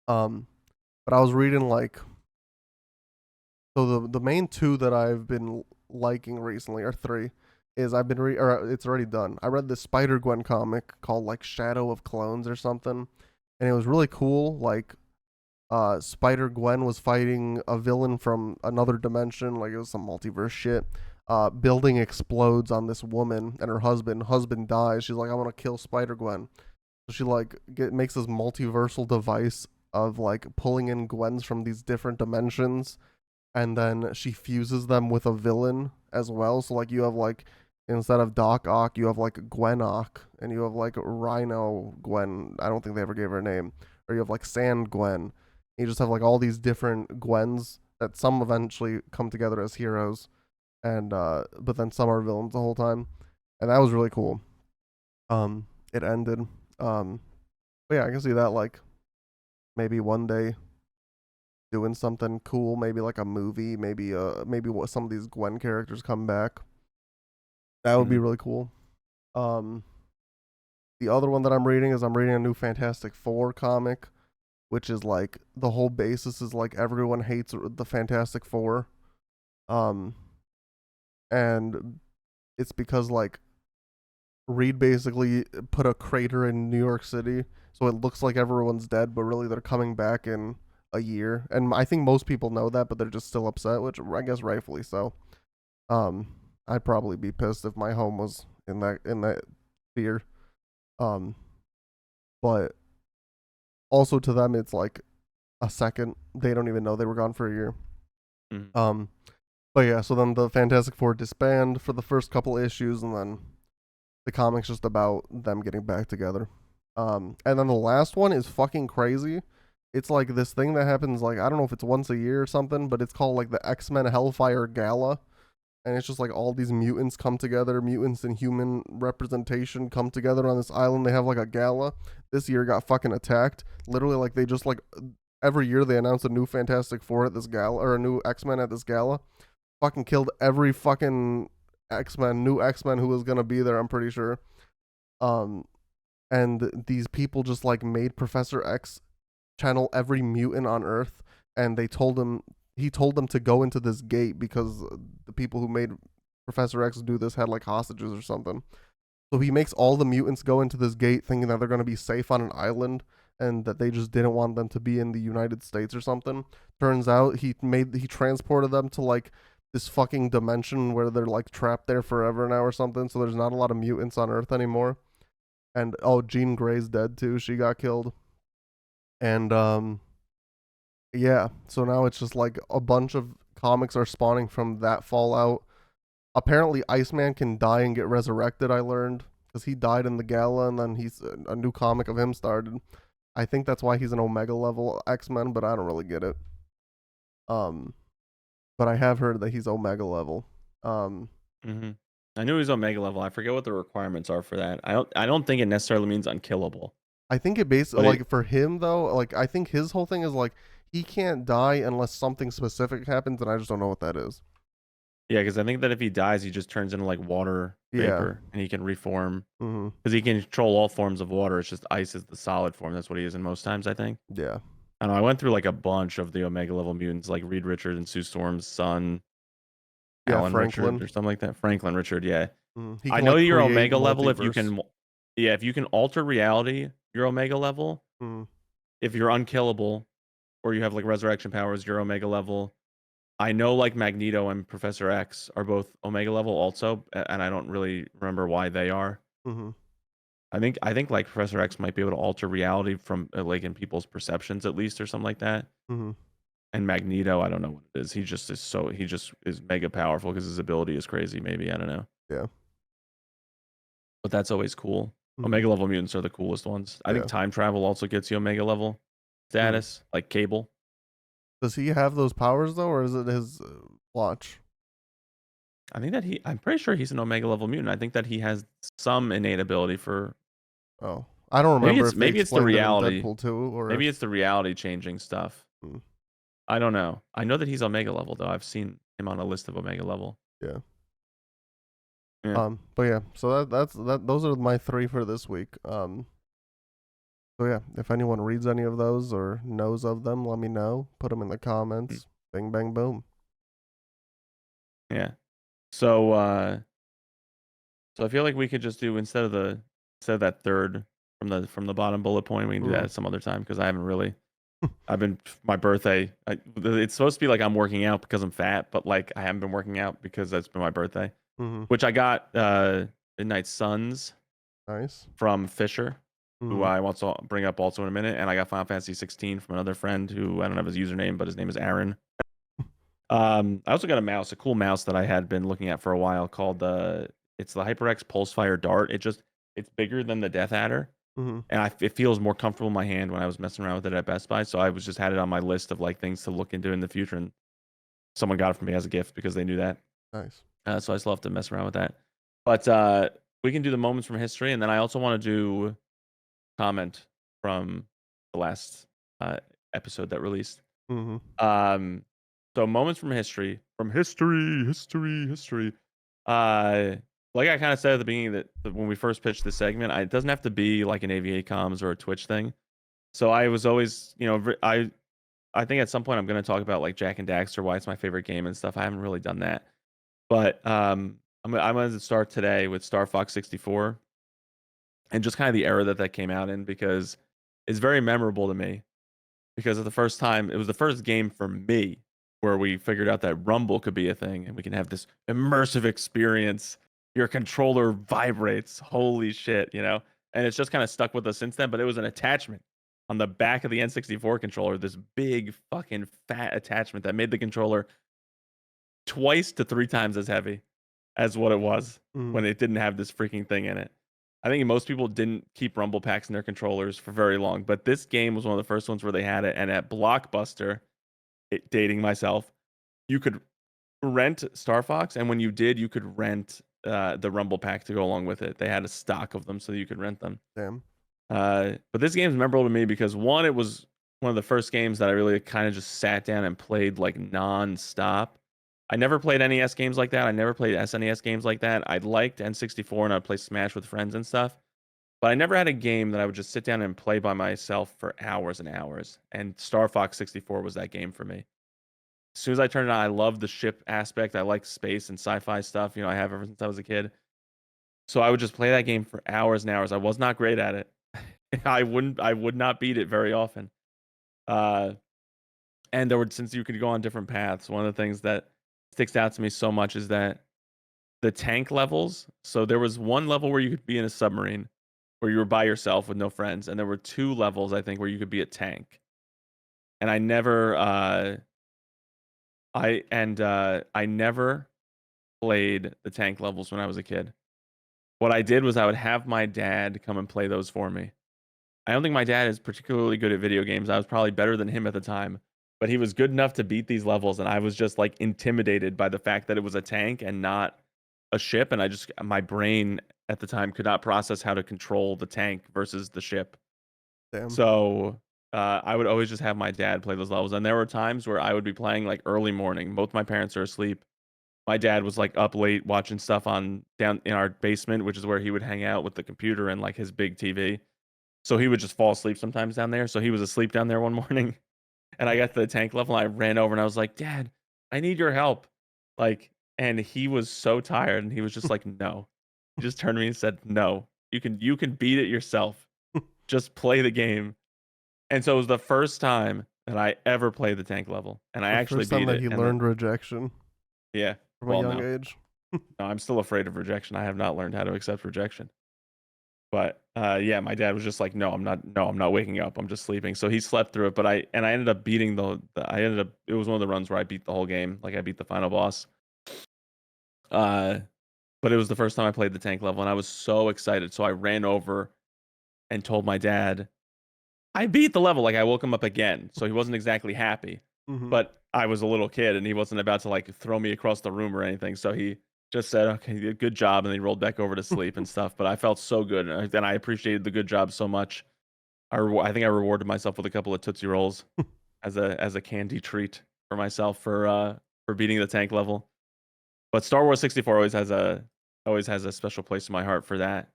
But I was reading like, so the main two that I've been liking recently, or three, is or it's already done. I read this Spider-Gwen comic called like Shadow of Clones or something, and it was really cool. Like, Spider-Gwen was fighting a villain from another dimension, like it was some multiverse shit. Building explodes on this woman and her husband. Husband dies. She's like, I want to kill Spider-Gwen. So she like makes this multiversal device of like pulling in Gwens from these different dimensions, and then she fuses them with a villain as well. So like you have like, instead of Doc Ock, you have like Gwen Ock, and you have like Rhino Gwen. I don't think they ever gave her a name. Or you have like Sand Gwen. You just have like all these different Gwens that some eventually come together as heroes, and but then some are villains the whole time, and that was really cool. It ended. But yeah, I can see that like maybe one day doing something cool, maybe like a movie, maybe what some of these Gwen characters come back. That would be really cool. The other one that I'm reading is I'm reading a new Fantastic Four comic, which is like the whole basis is like everyone hates the Fantastic Four. And it's because like Reed basically put a crater in New York City, so it looks like everyone's dead, but really they're coming back in a year. And I think most people know that, but they're just still upset, which I guess rightfully so. I'd probably be pissed if my home was in that fear. But also to them, it's like a second. They don't even know they were gone for a year. But yeah, so then the Fantastic Four disband for the first couple issues, and then the comic's just about them getting back together. And then the last one is fucking crazy. It's like this thing that happens like, I don't know if it's once a year or something, but it's called like the X-Men Hellfire Gala. And it's just like all these mutants come together, mutants and human representation come together on this island. They have like a gala. This year got fucking attacked. Literally, like they just like every year they announce a new Fantastic Four at this gala, or a new X-Men at this gala. Fucking killed every fucking new X-Men who was gonna be there, I'm pretty sure. And these people just like made Professor X channel every mutant on Earth, and he told them to go into this gate because the people who made Professor X do this had like hostages or something. So he makes all the mutants go into this gate thinking that they're going to be safe on an island, and that they just didn't want them to be in the United States or something. Turns out he transported them to like this fucking dimension where they're like trapped there forever now or something. So there's not a lot of mutants on Earth anymore. And Jean Grey's dead too. She got killed. And yeah, so now it's just like a bunch of comics are spawning from that fallout. Apparently Iceman can die and get resurrected, I learned, because he died in the gala, and then a new comic of him started. I think that's why he's an Omega level X-Men, but I don't really get it. But I have heard that he's Omega level. Um, hmm I knew he was Omega level. I forget what the requirements are for that. I don't think it necessarily means unkillable, I think it basically but it like for him though, like I think his whole thing is like he can't die unless something specific happens, and I just don't know what that is. yeah, because I think that if he dies, he just turns into like water Yeah. vapor, and he can reform Mm-hmm. because he can control all forms of water. It's just ice is the solid form. That's what he is in most times, I think. Yeah. I don't know. I went through like a bunch of the Omega level mutants, like Reed Richards and Sue Storm's son, Yeah. Alan Richard Franklin. or something like that. Franklin Richard, yeah. He I can know like you're create Omega level if you multiverse. can, yeah, if you can alter reality, you're Omega level. Mm-hmm. If you're unkillable or you have like resurrection powers, you're Omega level. I know like Magneto and Professor X are both Omega level also, and I don't really remember why they are. Mm-hmm. I think like Professor X might be able to alter reality from like in people's perceptions at least or something like that. Mm-hmm. And Magneto, I don't know what it is. He just is mega powerful because his ability is crazy. Maybe I don't know, Yeah. but that's always cool. Mm-hmm. Omega level mutants are the coolest ones. I think Yeah. time travel also gets you Omega level Mm. status, like Cable. Does he have those powers though, or is it his watch? I think that I'm pretty sure he's an Omega level mutant. I think that he has some innate ability for Oh, I don't maybe remember it's if they maybe it's the explained it in reality. Deadpool 2 or Maybe if. it's the reality changing stuff. Mm, I don't know. I know that he's Omega level though. I've seen him on a list of Omega level. yeah. Yeah. But yeah. So that's that. Those are my three for this week. So yeah, if anyone reads any of those or knows of them, let me know. Put them in the Mm. comments. Bing bang boom. Yeah. So I feel like we could just do instead of that third from the bottom bullet point, we can do Mm. that some other time because I haven't really I've been my birthday. It's supposed to be like I'm working out because I'm fat, but like I haven't been working out because that's been my birthday, Mm-hmm. which I got Midnight Suns Nice. from Fisher, who Mm-hmm. I want to bring up also in a minute, and I got Final Fantasy 16 from another friend who I don't have his username, but his name is Aaron. I also got a mouse, a cool mouse that I had been looking at for a while called it's the HyperX Pulsefire Dart. It's bigger than the Death Adder, Mm-hmm. and it feels more comfortable in my hand when I was messing around with it at Best Buy. So I was just had it on my list of like things to look into in the future, and someone got it for me as a gift because they knew that. Nice. So I still have to mess around with that. But we can do the moments from history, and then I also want to do comment from the last episode that released. Mm-hmm. Um, so moments from history. Uh, like I kind of said at the beginning that when we first pitched this segment, it doesn't have to be like an AVA comms or a Twitch thing. So I was always, I think at some point I'm going to talk about like Jack and Daxter, why it's my favorite game and stuff. I haven't really done that, but I'm going to start today with Star Fox 64 and just kind of the era that came out in because it's very memorable to me because of the first time it was the first game for me where we figured out that rumble could be a thing and we can have this immersive experience. Your controller vibrates, holy shit, and it's just kind of stuck with us since then. But it was an attachment on the back of the N64 controller, this big fucking fat attachment that made the controller twice to three times as heavy as what it was Mm-hmm. when it didn't have this freaking thing in it. I think most people didn't keep rumble packs in their controllers for very long, but this game was one of the first ones where they had it. And at Blockbuster, dating myself, you could rent Star Fox, and when you did, you could rent the rumble pack to go along with it. They had a stock of them, so you could rent them. Damn. But this game is memorable to me because one, it was one of the first games that I really kind of just sat down and played like non-stop. I never played NES games like that. I never played SNES games like that. I liked N64 and I'd play Smash with friends and stuff. But I never had a game that I would just sit down and play by myself for hours and hours. And Star Fox 64 was that game for me. As soon as I turned it on, I loved the ship aspect. I like space and sci-fi stuff. I have ever since I was a kid. So I would just play that game for hours and hours. I was not great at it. I would not beat it very often. Uh, and since you could go on different paths, one of the things that sticks out to me so much is that the tank levels. So there was one level where you could be in a submarine where you were by yourself with no friends, and there were two levels I think where you could be a tank. And I never played the tank levels when I was a kid. What I did was I would have my dad come and play those for me. I don't think my dad is particularly good at video games. I was probably better than him at the time, but he was good enough to beat these levels, and I was just like intimidated by the fact that it was a tank and not a ship, and my brain at the time could not process how to control the tank versus the ship. Damn. So I would always just have my dad play those levels, and there were times where I would be playing like early morning. Both my parents are asleep. My dad was like up late watching stuff on down in our basement, which is where he would hang out with the computer and like his big TV. So he would just fall asleep sometimes down there. So he was asleep down there one morning, and I got to the tank level. And I ran over and I was like, "Dad, I need your help." Like, and he was so tired, and he was just like, "No." He just turned to me and said, "No, you can beat it yourself. Just play the game." And so it was the first time that I ever played the tank level, and I The actually first time beat that it. he And then learned rejection yeah, from a well, young no, age. no, I'm still afraid of rejection. I have not learned how to accept rejection. But yeah, my dad was just like, "No, I'm not. No, I'm not waking up. I'm just sleeping." So he slept through it. But I ended up beating I ended up. It was one of the runs where I beat the whole game. Like I beat the final boss. Uh, but it was the first time I played the tank level, and I was so excited. So I ran over and told my dad, I beat the level. Like I woke him up again, so he wasn't exactly happy. Mm-hmm. But I was a little kid, and he wasn't about to like throw me across the room or anything. So he just said, "Okay, good job," and he rolled back over to sleep and stuff. But I felt so good, and I appreciated the good job so much. I think I rewarded myself with a couple of Tootsie Rolls as a candy treat for myself for beating the tank level. But Star Wars 64 always has a special place in my heart for that.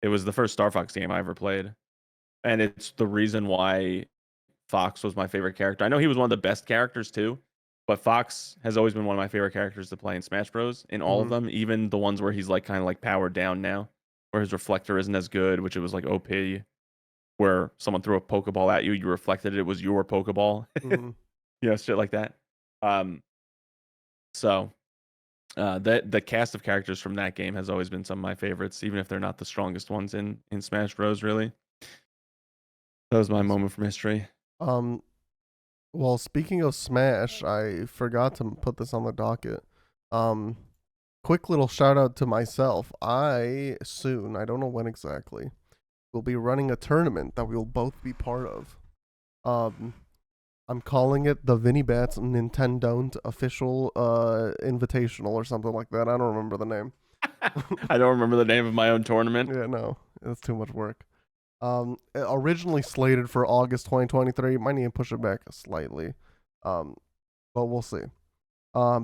It was the first Star Fox game I ever played, and it's the reason why Fox was my favorite character. I know he was one of the best characters too, but Fox has always been one of my favorite characters to play in Smash Bros. In all of Mm-hmm. them, even the ones where he's like kind of like powered down now, where his reflector isn't as good, which it was like OP, where someone threw a Pokeball at you, you reflected it, it was your Pokeball, Mm-hmm. shit like that. Um, so the cast of characters from that game has always been some of my favorites, even if they're not the strongest ones in Smash Bros. Really, that was my Nice. moment from history. Um. Well, speaking of Smash, I forgot to put this on the docket. Um. Quick little shout out to myself. I don't know when exactly, will be running a tournament that we will both be part of. Um. I'm calling it the Vinny Bats Nintendo official invitational or something like that. I don't remember the name. I don't remember the name of my own tournament. Yeah, no, it's too much work. Originally slated for August 2023. Might need to push it back slightly. Um, but we'll see.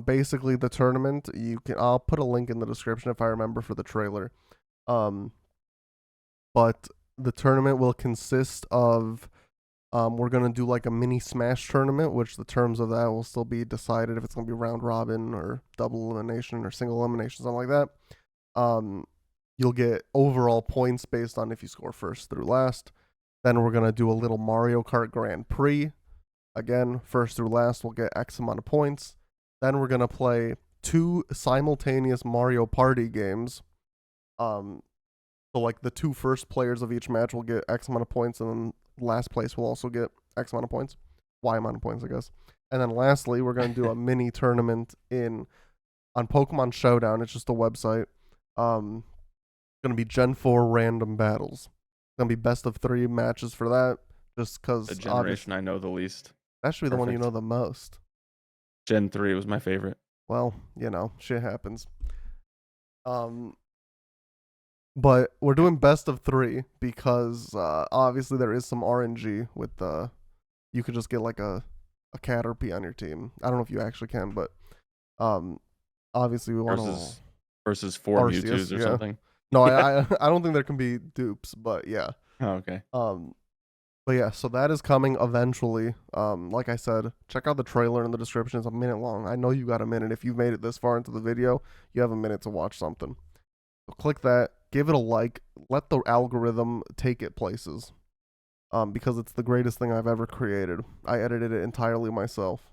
Basically the tournament, I'll put a link in the description if I remember for the trailer. Um, but the tournament will consist of we're gonna do like a mini Smash tournament, which the terms of that will still be decided if it's gonna be round robin or double elimination or single elimination, something like that. You'll get overall points based on if you score first through last. Then we're gonna do a little Mario Kart Grand Prix. Again, first through last will get X amount of points. Then we're gonna play 2 simultaneous Mario Party games. So like the 2 first players of each match will get X amount of points, and then last place will also get X amount of points, Y amount of points, I guess. And then lastly, we're gonna do a mini tournament on Pokemon Showdown. It's just a website. Gonna be Gen 4 random battles. Gonna be best of 3 matches for that. Just The because generation I know the least. that should be the one you Perfect. know the most. Gen 3 was my favorite. Well, shit happens. But we're doing best of 3 because obviously there is some RNG with the. You could just get like a Caterpie on your team. I don't know if you actually can, but obviously we want to versus 4 Mewtwo's or something. No, Yeah. I don't think there can be dupes, but yeah. Oh, okay. But yeah, so that is coming eventually. Like I said, check out the trailer in the description. It's a minute long. I know you got a minute. If you've made it this far into the video, you have a minute to watch something. So click that, give it a like, let the algorithm take it places. Because it's the greatest thing I've ever created. I edited it entirely myself.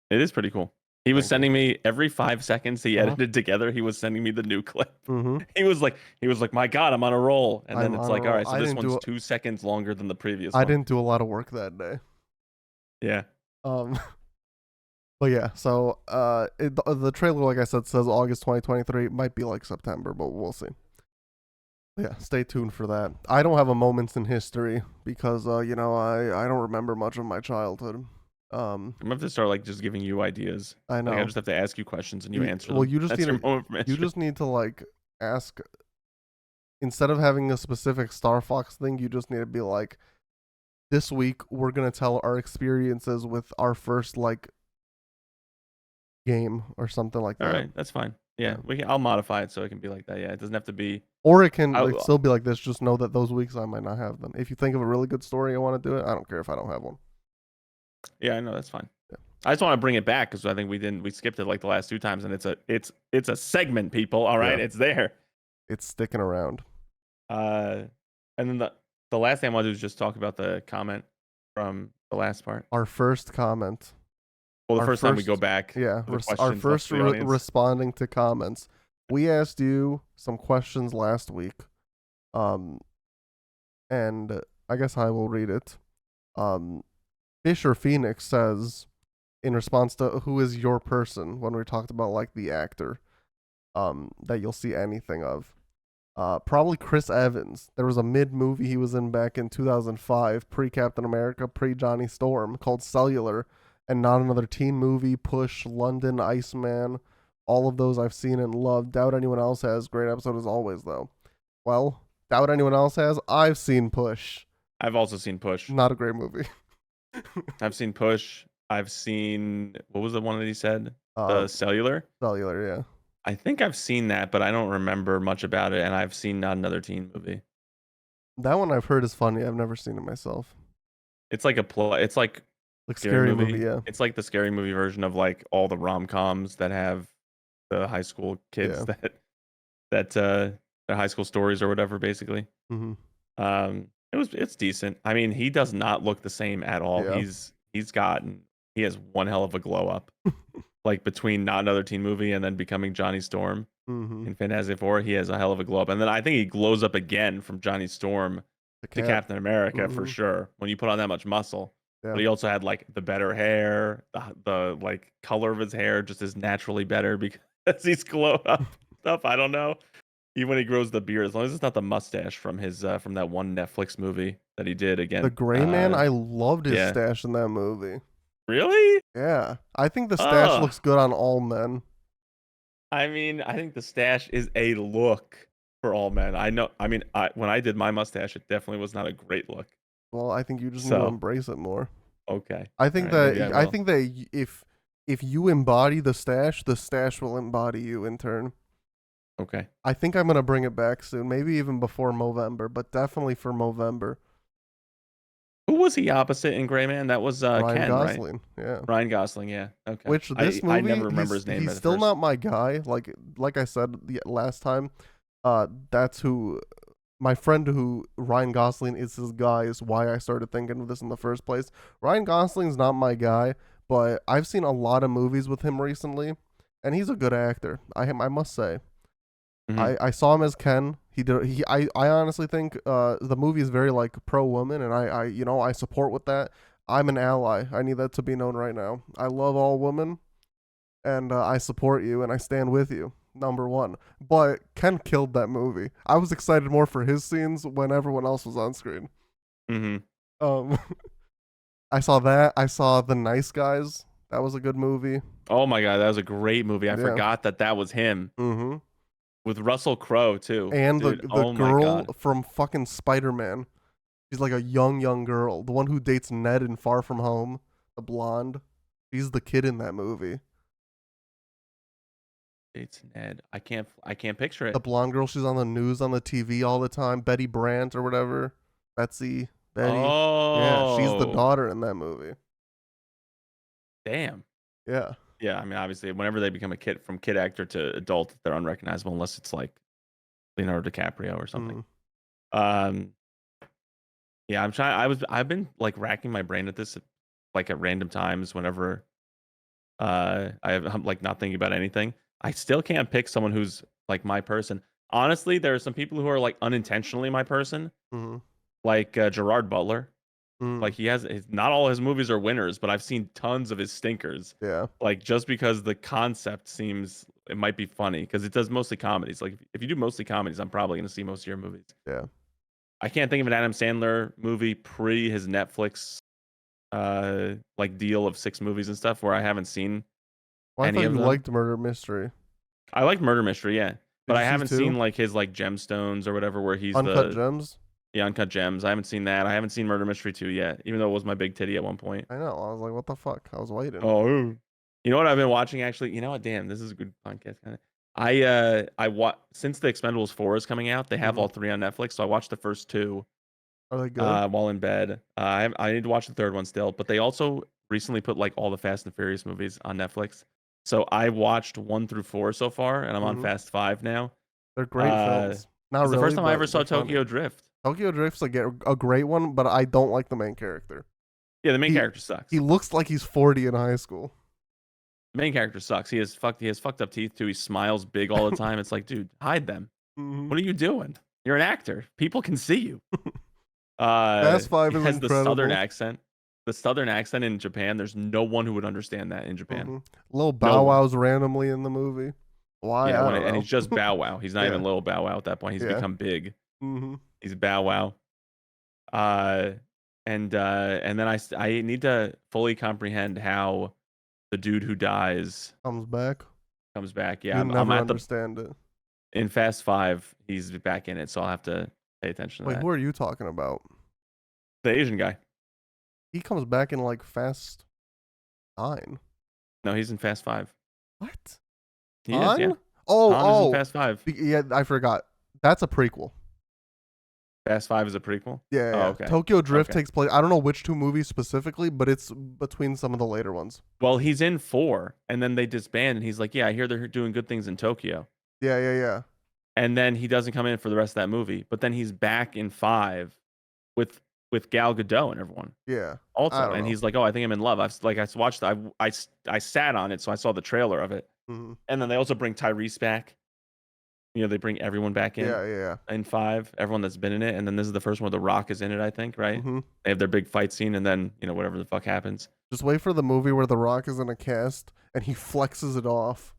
It is pretty cool. He was Thank sending me every 5 seconds he Uh-huh. edited together. He was sending me the new clip. Mm-hmm. He was like, my God, I'm on a roll. And then I'm it's on a like, all roll. right, so this one's 2 seconds longer than the previous I one. didn't do a lot of work that day. Yeah. But yeah, so the trailer, like I said, says August 2023. It might be like September, but we'll see. Yeah, stay tuned for that. I don't have a moments in history because I don't remember much of my childhood. Um, I'm gonna have to start like just giving you ideas. I Like I know. just have to ask you questions and you answer Well, them. you just That's need your to moment you permission. just need to like ask instead of having a specific Star Fox thing, you just need to be like, this week we're gonna tell our experiences with our first like game or something like All that. right, that's fine. Yeah, Yeah. I'll modify it so it can be like that. Yeah, it doesn't have to be. Or it can I, like still be like this. Just know that those weeks I might not have them. If you think of a really good story and want to do it, I don't care if I don't have one. yeah, I know that's fine. Yeah. I just want to bring it back because I think we skipped it like the last 2 times, and it's a segment, people. All right, Yeah. it's there. It's sticking around. Uh, and then the last thing I want to do is just talk about the comment from the last part. Our first comment. Well, the Our first time we go first, back, yeah, to the our questions left first for the audience. responding to comments. We asked you some questions last week, um, and I guess I will read it. Fisher Phoenix says, in response to who is your person when we talked about like the actor, that you'll see anything of. Probably Chris Evans. There was a mid movie he was in back in 2005, pre Captain America, pre Johnny Storm, called Cellular, and Not Another Teen Movie, Push, London, Iceman. All of those I've seen and loved. Doubt anyone else has. Great episode as always, though. Well, doubt anyone else has. I've seen Push. I've also seen Push. Not a great movie. I've seen Push. I've seen what was the one that he said? Uh, The Cellular. Cellular, yeah. I think I've seen that, but I don't remember much about it. And I've seen Not Another Teen Movie. That one I've heard is funny. I've never seen it myself. It's like it's like Scary movie, yeah. It's like the scary movie version of like all the rom-coms that have the high school kids Yeah. that their high school stories or whatever, basically. Mm-hmm. It's decent. I mean, he does not look the same at all. Yeah. He has one hell of a glow up. Like between Not Another Teen Movie and then becoming Johnny Storm in Fantastic Four, he has a hell of a glow up. And then I think he glows up again from Johnny Storm to Captain America for sure when you put on that much muscle. Yeah. But he also had like the better hair, the like color of his hair just is naturally better because he's glowed up stuff. I don't know. Even when he grows the beard, as long as it's not the mustache from his from that one Netflix movie that he did again. The Gray Man, I loved his stash in that movie. Really? Yeah. I think the stash looks good on all men. I mean, I think the stash is a look for all men. I know. I mean, when I did my mustache, it definitely was not a great look. Well, I think you just need to embrace it more. Okay. I think that if you embody the stash will embody you in turn. Okay. I think I'm gonna bring it back soon. Maybe even before Movember, but definitely for Movember. Who was he opposite in Gray Man? That was Ryan Ken, Gosling. right? Yeah. Ryan Gosling. Yeah. Okay. Which this movie, I never remember his name. He's still not my guy. Like I said the last time, that's who my friend who Ryan Gosling is his guy is why I started thinking of this in the first place. Ryan Gosling's not my guy, but I've seen a lot of movies with him recently, and he's a good actor. I must say. Mm-hmm. I saw him as Ken. I honestly think the movie is very like pro woman, and I support with that. I'm an ally. I need that to be known right now. I love all women, and I support you, and I stand with you. Number one. But Ken killed that movie. I was excited more for his scenes when everyone else was on screen. Mm-hmm. I saw that. I saw The Nice Guys. That was a good movie. Oh my god, that was a great movie. I forgot that was him. Mm-hmm. With Russell Crowe too. And the girl from fucking Spider-Man. She's like a young girl. The one who dates Ned in Far From Home. The blonde. She's the kid in that movie. Dates Ned. I can't picture it. The blonde girl, she's on the news on the TV all the time. Betty Brant or whatever. Betty. Oh. Yeah, she's the daughter in that movie. Damn. Yeah. Yeah, I mean, obviously, whenever they become from kid actor to adult, they're unrecognizable unless it's like Leonardo DiCaprio or something. Yeah, I've been like racking my brain at this, like at random times whenever I'm like not thinking about anything. I still can't pick someone who's like my person. Honestly, there are some people who are like unintentionally my person, like Gerard Butler. Like not all his movies are winners, but I've seen tons of his stinkers. Yeah. Like just because the concept seems it might be funny because it does mostly comedies. Like if you do mostly comedies, I'm probably gonna see most of your movies. Yeah. I can't think of an Adam Sandler movie pre his Netflix like deal of 6 movies and stuff where I haven't seen Well, I any thought of you them. liked murder mystery. I like Murder Mystery, yeah, Did but you I see haven't seen 2? like his like Gemstones or whatever where he's Uncut the Gems? Uncut Gems. I haven't seen that. I haven't seen Murder Mystery 2 yet, even though it was my big titty at one point. I know. I was like, what the fuck? I was waiting. Oh, you know what I've been watching actually? You know what? Damn, this is a good podcast kind of. I since the Expendables 4 is coming out, they have Hmm. all 3 on Netflix, so I watched the first 2 Are they good? while in bed. I need to watch the third one still, but they also recently put like all the Fast and Furious movies on Netflix. So I watched 1 through 4 so far, and I'm on Hmm. Fast 5 now. They're great films. Not It's the first really, time I ever but saw they're funny. Tokyo Drift. Tokyo Drift's like a great one, but I don't like the main character. Yeah, the main He character sucks. he looks like he's 40 in high school. The main character sucks. He has fucked up teeth too. He smiles big all the time. It's like, dude, hide them. Hmm. What are you doing? You're an actor. People can see you. Fast He 5 is has the southern incredible. accent. The southern accent in Japan. There's no one who would understand that in Japan. Little No Bow one. Wow's randomly in the movie. Why? Yeah, I don't and know. he's just Bow Wow. He's not Yeah. even little Bow Wow at that point. He's Yeah. become big. Hmm. He's Bow Wow. Uh, and then I need to fully comprehend how the dude who dies Comes back. comes back. Yeah, You I'm never at the understand it. in Fast 5. He's back in it, so I'll have to pay attention to Wait, that. who are you talking about? The Asian guy. He comes back in like Fast 9. No, he's in Fast 5. What? He is, yeah. Oh, Han is in Fast 5. Yeah, I forgot. That's a prequel. Fast 5 is a prequel? Yeah, Oh, yeah. okay. Tokyo Drift Okay. takes place. I don't know which 2 movies specifically, but it's between some of the later ones. Well, he's in 4, and then they disband, and he's like, yeah, I hear they're doing good things in Tokyo. Yeah, yeah, yeah. And then he doesn't come in for the rest of that movie. But then he's back in 5 with Gal Gadot and everyone. Yeah. Also, and he's like, "Oh, I think I'm in love." I watched. I sat on it, so I saw the trailer of it. Mm-hmm. And then they also bring Tyrese back. You know, they bring everyone back in. Yeah, yeah, yeah. In 5, everyone that's been in it, and then this is the first one where The Rock is in it. I think, right? Mm-hmm. They have their big fight scene, and then whatever the fuck happens. Just wait for the movie where The Rock is in a cast and he flexes it off.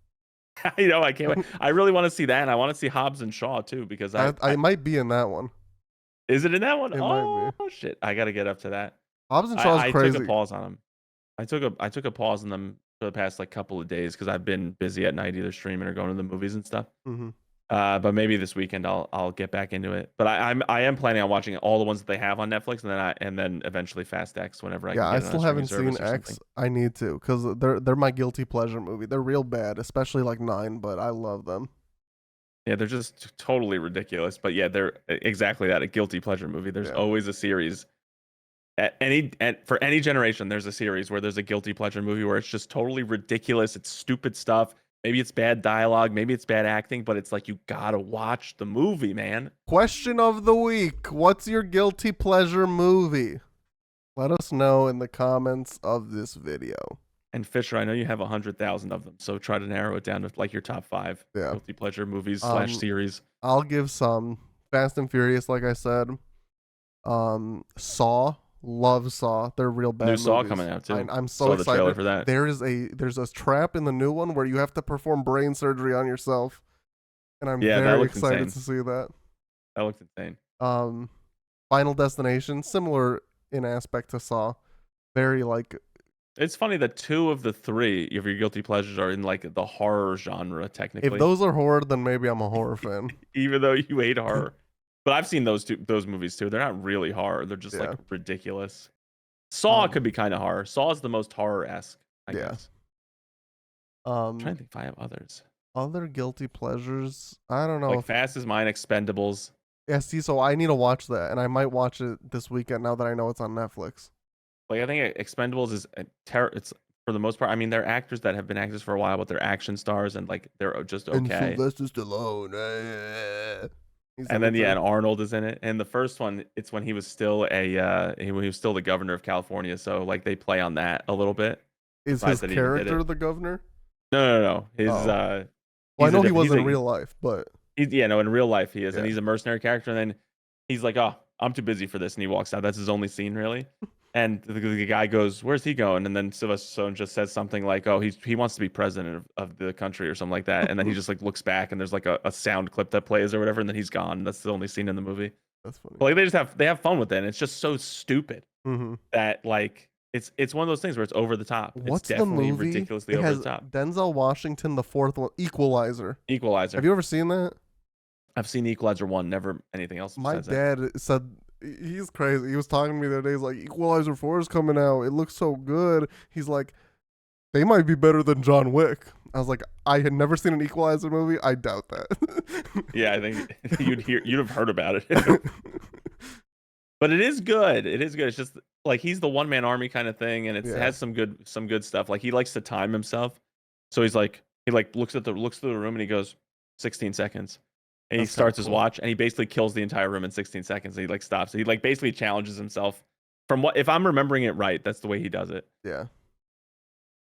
I can't wait. I really want to see that, and I want to see Hobbs and Shaw too, because I might be in that one. is it in that one? It Oh might be. shit! I got to get up to that. Hobbs and Shaw is crazy. I took a pause on them. I took a pause on them for the past like couple of days because I've been busy at night, either streaming or going to the movies and stuff. Mm-hmm. But maybe this weekend I'll get back into it. But I am planning on watching all the ones that they have on Netflix, and then eventually Fast X whenever I can Yeah, get I it on still a haven't streaming seen service or X. something. I need to because they're my guilty pleasure movie. They're real bad, especially like 9, but I love them. Yeah, they're just totally ridiculous. But yeah, they're exactly that, a guilty pleasure movie. There's always a series. For any generation, there's a series where there's a guilty pleasure movie where it's just totally ridiculous. It's stupid stuff. Maybe it's bad dialogue. Maybe it's bad acting, but it's like you gotta watch the movie, man. Question of the week: what's your guilty pleasure movie? Let us know in the comments of this video. And Fisher, I know you have 100,000 of them, so try to narrow it down to like your top 5 guilty pleasure movies / series. I'll give some. Fast and Furious, like I said. Saw, love Saw. They're real bad. New movies. Saw coming out too. I'm so Saw excited. the trailer for that. There's a trap in the new one where you have to perform brain surgery on yourself, and I'm that very looks excited insane. to see that. That looked insane. Final Destination, similar in aspect to Saw. Very like. It's funny that 2 of the 3 of your guilty pleasures are in like the horror genre, technically. If those are horror, then maybe I'm a horror fan. Even though you hate horror. But I've seen those movies too. They're not really horror. They're just like ridiculous. Saw could be kind of horror. Saw is the most horror-esque, I guess. I'm trying to think if I have others. Other guilty pleasures? I don't know. Like Fast is mine, Expendables. Yeah, see, so I need to watch that, and I might watch it this weekend now that I know it's on Netflix. Like I think Expendables is it's for the most part. I mean, they're actors that have been actors for a while, but they're action stars and like they're just okay. And Sylvester Stallone. And then and Arnold is in it. And the first one, it's when he was still he was still the governor of California. So like they play on that a little bit. Is his character the governor? No. His well, I know he was in real life, but in real life he is, and he's a mercenary character. And then he's like, "Oh, I'm too busy for this," and he walks out. That's his only scene, really. And the guy goes, "Where's he going?" And then Sylvester Stallone just says something like, "Oh, he wants to be president of the country," or something like that. And then he just like looks back, and there's like a sound clip that plays or whatever, and then he's gone. That's the only scene in the movie. That's funny. But like they have fun with it, and it's just so stupid that like it's one of those things where it's over the top. It's What's the definitely movie? ridiculously It over has the top. Denzel Washington, the fourth one, Equalizer. Have Equalizer. you ever seen that? I've seen Equalizer 1, never anything else My besides that. dad said he's crazy. He was talking to me the other day. He's like, Equalizer 4 is coming out. It looks so good. He's like, they might be better than John Wick. I was like, I had never seen an Equalizer movie. I doubt that. Yeah, I think you'd have heard about it. But it is good. It is good. It's just like he's the one man army kind of thing, and it Yeah. has some good stuff. Like he likes to time himself, so he looks through the room and he goes 16 seconds. And he That's kinda starts his cool. watch and he basically kills the entire room in 16 seconds. And he like stops. He like basically challenges himself. From what if I'm remembering it right, that's the way he does it. Yeah.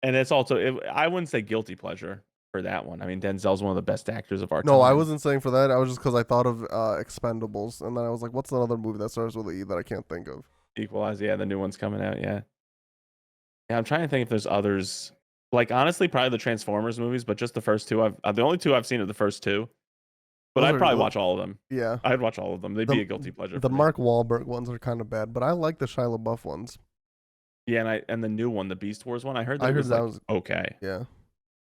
And it's also I wouldn't say guilty pleasure for that one. I mean, Denzel's one of the best actors of our No, I time. wasn't saying for that. I was just because I thought of Expendables, and then I was like, what's another movie that starts with an E that I can't think of? Equalize, yeah, the new one's coming out, yeah. Yeah, I'm trying to think if there's others. Like honestly, probably the Transformers movies, but just the first two. The only two I've seen are the first two. But Those I'd are probably watch all of them. Yeah. I'd watch all of them. They'd be a guilty pleasure. The for me. Mark Wahlberg ones are kind of bad, but I like the Shia LaBeouf ones. Yeah, and the new one, the Beast Wars one, I heard that was okay. Yeah.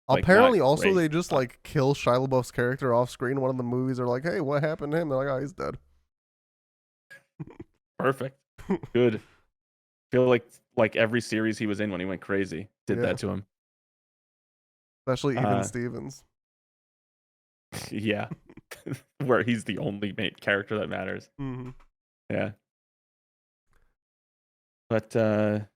Like, apparently, not also great. they just like kill Shia LaBeouf's character off screen. One of the movies are like, "Hey, what happened to him?" They're like, "Oh, he's dead." Perfect. Good. Feel like every series he was in when he went crazy did that to him. Especially even Stevens. Yeah. Where he's the only main character that matters. Mm-hmm. Yeah. But I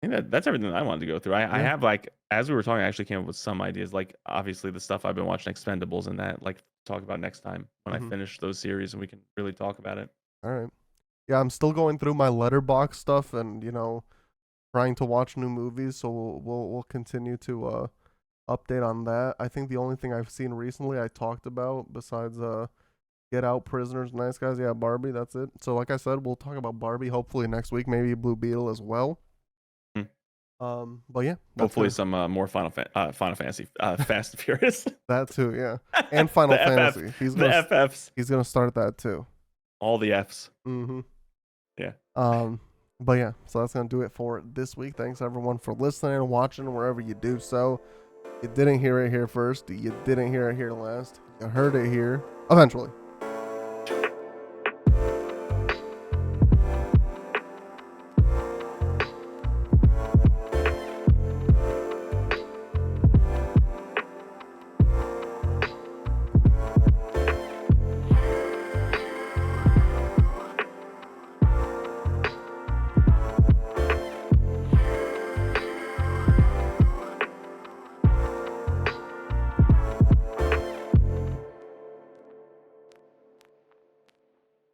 think that's everything I wanted to go through. I have like as we were talking, I actually came up with some ideas. Like obviously the stuff I've been watching, Expendables and that, like talk about next time when I finish those series and we can really talk about it. All right. Yeah, I'm still going through my letterbox stuff and trying to watch new movies. So we'll continue to update on that. I think the only thing I've seen recently I talked about besides Get Out, Prisoners, Nice Guys, yeah, Barbie, that's it. So like I said, we'll talk about Barbie hopefully next week, maybe Blue Beetle as well. But yeah, hopefully some more Final Fantasy, Fast and Furious. That too, yeah, and Final Fantasy. FF, He's the FFs. He's gonna start that too. All the Fs. Yeah. But yeah, so that's gonna do it for this week. Thanks everyone for listening and watching wherever you do so. You didn't hear it here first. You didn't hear it here last. You heard it here eventually.